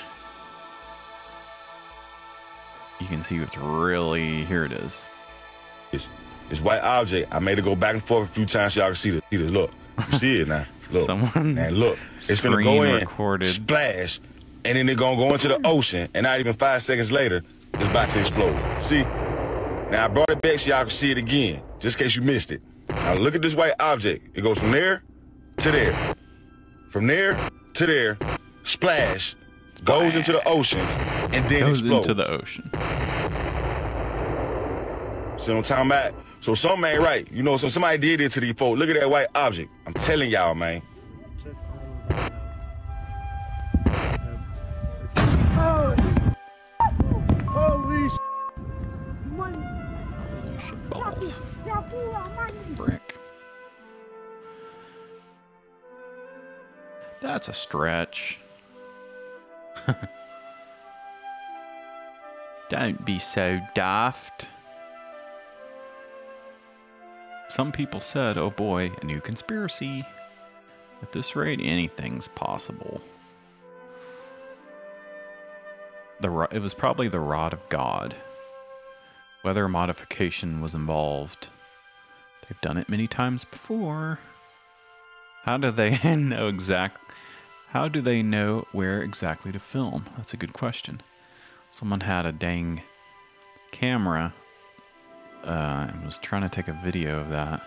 You can see what's really, here it is. This white object, I made it go back and forth a few times so y'all can see this. Look, you see it now. Look, someone's man, look. It's gonna go in, recorded. splash, and then it's gonna go into the ocean, and not even 5 seconds later, it's about to explode. See? Now I brought it back so y'all can see it again, just in case you missed it. Now look at this white object. It goes from there to there. From there to there, splash, goes into the ocean, and then goes explodes. into the ocean. See what I'm talking about? So something ain't right. You know, so somebody did it to these folks. Look at that white object. I'm telling y'all, man. Holy balls. Frick. That's a stretch. Don't be so daft. Some people said, oh boy, a new conspiracy. At this rate, anything's possible. It was probably the Rod of God. Whether modification was involved. They've done it many times before. How do they know How do they know where exactly to film? That's a good question. Someone had a dang camera and was trying to take a video of that.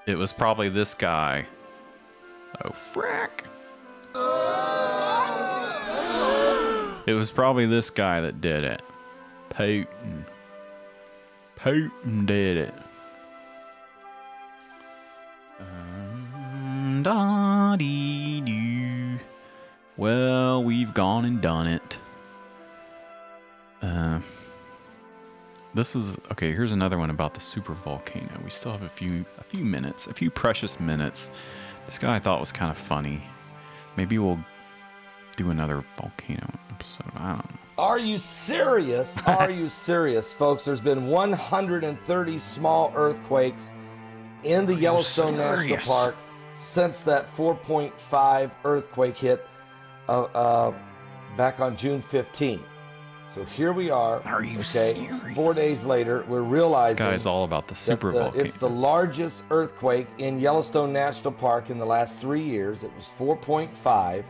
It was probably this guy. Oh, frick. It was probably this guy that did it. Putin. Putin did it. Da-dee-doo. Well, we've gone and done it. This is okay. Here's another one about the super volcano. We still have a few minutes, a few precious minutes. This guy I thought was kind of funny. Maybe we'll do another volcano episode. I don't know. Are you serious? Are you serious, folks? There's been 130 small earthquakes in the Yellowstone National Park since that 4.5 earthquake hit back on June 15th. So here we are. Are you serious? 4 days later, we're realizing this guy's all about the super volcano. It's the largest earthquake in Yellowstone National Park in the last 3 years. It was 4.5,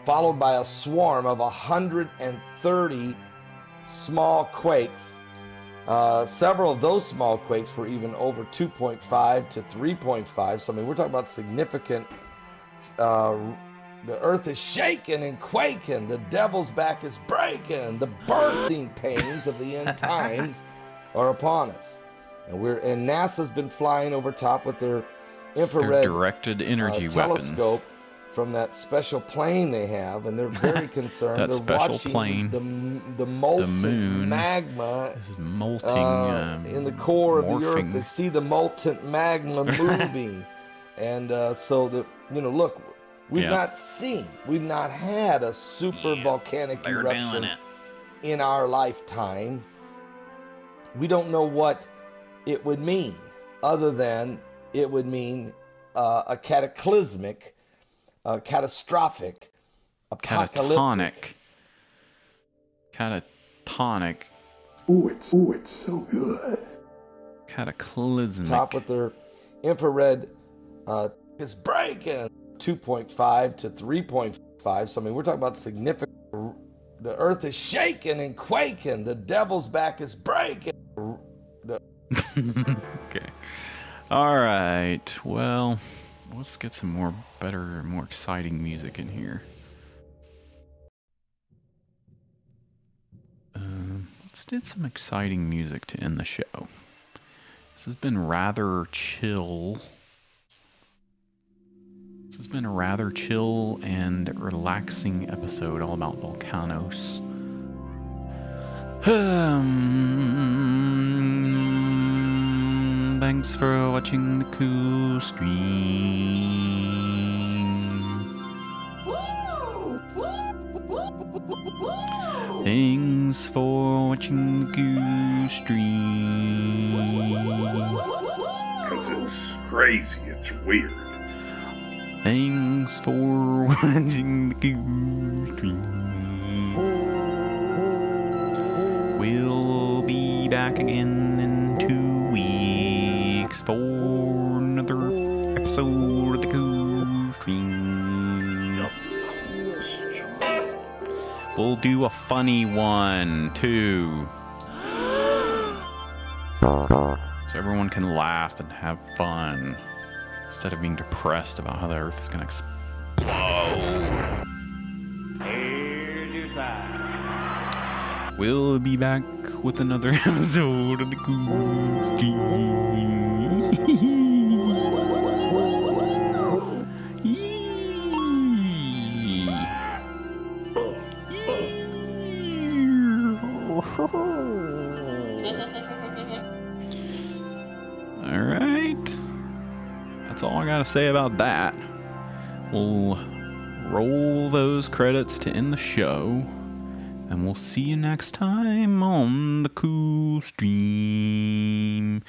followed by a swarm of 130 small quakes. Several of those small quakes were even over 2.5 to 3.5. So I mean, we're talking about significant. The earth is shaking and quaking. The devil's back is breaking. The birthing pains of the end times are upon us. And NASA's been flying over top with their infrared directed energy telescope weapons from that special plane they have, and they're very concerned. That they're special watching plane, the molten moon, magma is molting in the core of the Earth. morphing. They see the molten magma moving, and so look, we've not had a super volcanic eruption in our lifetime. We don't know what it would mean, other than it would mean a cataclysmic, catastrophic, apocalyptic. Catatonic. Ooh, it's so good. Cataclysmic. Top with their infrared is breaking 2.5 to 3.5. So I mean, we're talking about significant. The Earth is shaking and quaking. The devil's back is breaking. Okay. All right. Well, let's get some more exciting music in here. Let's do some exciting music to end the show. This has been rather chill. This has been a rather chill and relaxing episode all about volcanoes. Thanks for watching the cool stream. Thanks for watching the cool stream. Cause it's crazy, it's weird. Thanks for watching the cool stream. We'll be back again in 2 weeks for another episode of the cool stream. We'll do a funny one too, so everyone can laugh and have fun instead of being depressed about how the Earth is going to explode. We'll be back with another episode of the Cool Stream. Alright. That's all I gotta say about that. We'll roll those credits to end the show. And we'll see you next time on the Cool Stream.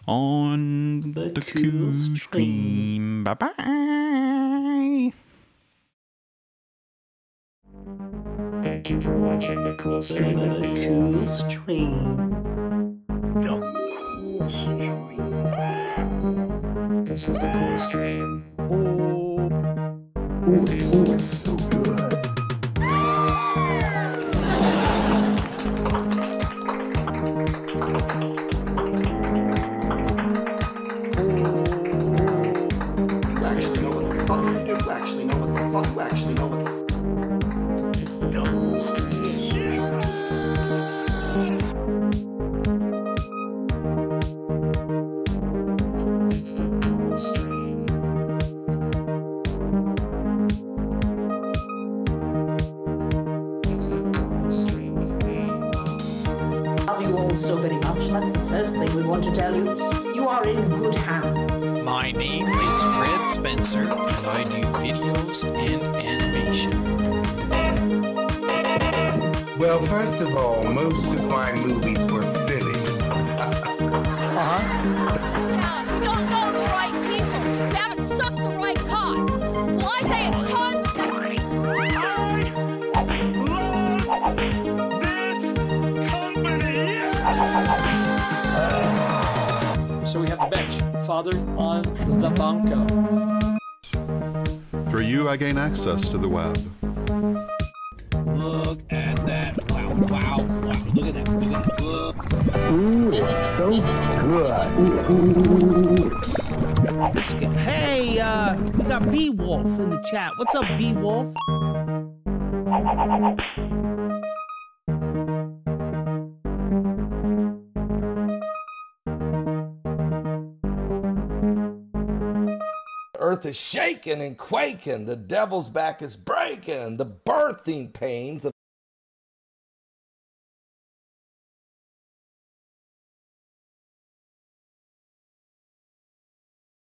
On the Cool Stream. Bye-bye. Thank you for watching the Cool Stream. The Cool Stream. The Cool Stream. This was the Cool Stream. It's so good. It's the Cool Stream. It's the Cool Stream. It's the Cool Stream with me. Love you all so very much. That's the first thing we want to tell you. You are in good hands. My name is Fred Spencer, and I do videos and animation. Well, first of all, most of my movies were silly. You don't know the right people. You haven't stuck the right cod. Well, I say it's time for victory. So we have the bench. Father on the banco. Through you, I gain access to the web. Look at that. Wow, wow, wow. Look at that. Look at that. Look. Ooh, it's so good. Hey, we got B-Wolf in the chat. What's up, B-Wolf? earth is shaking and quaking. The devil's back is breaking. The birthing pains of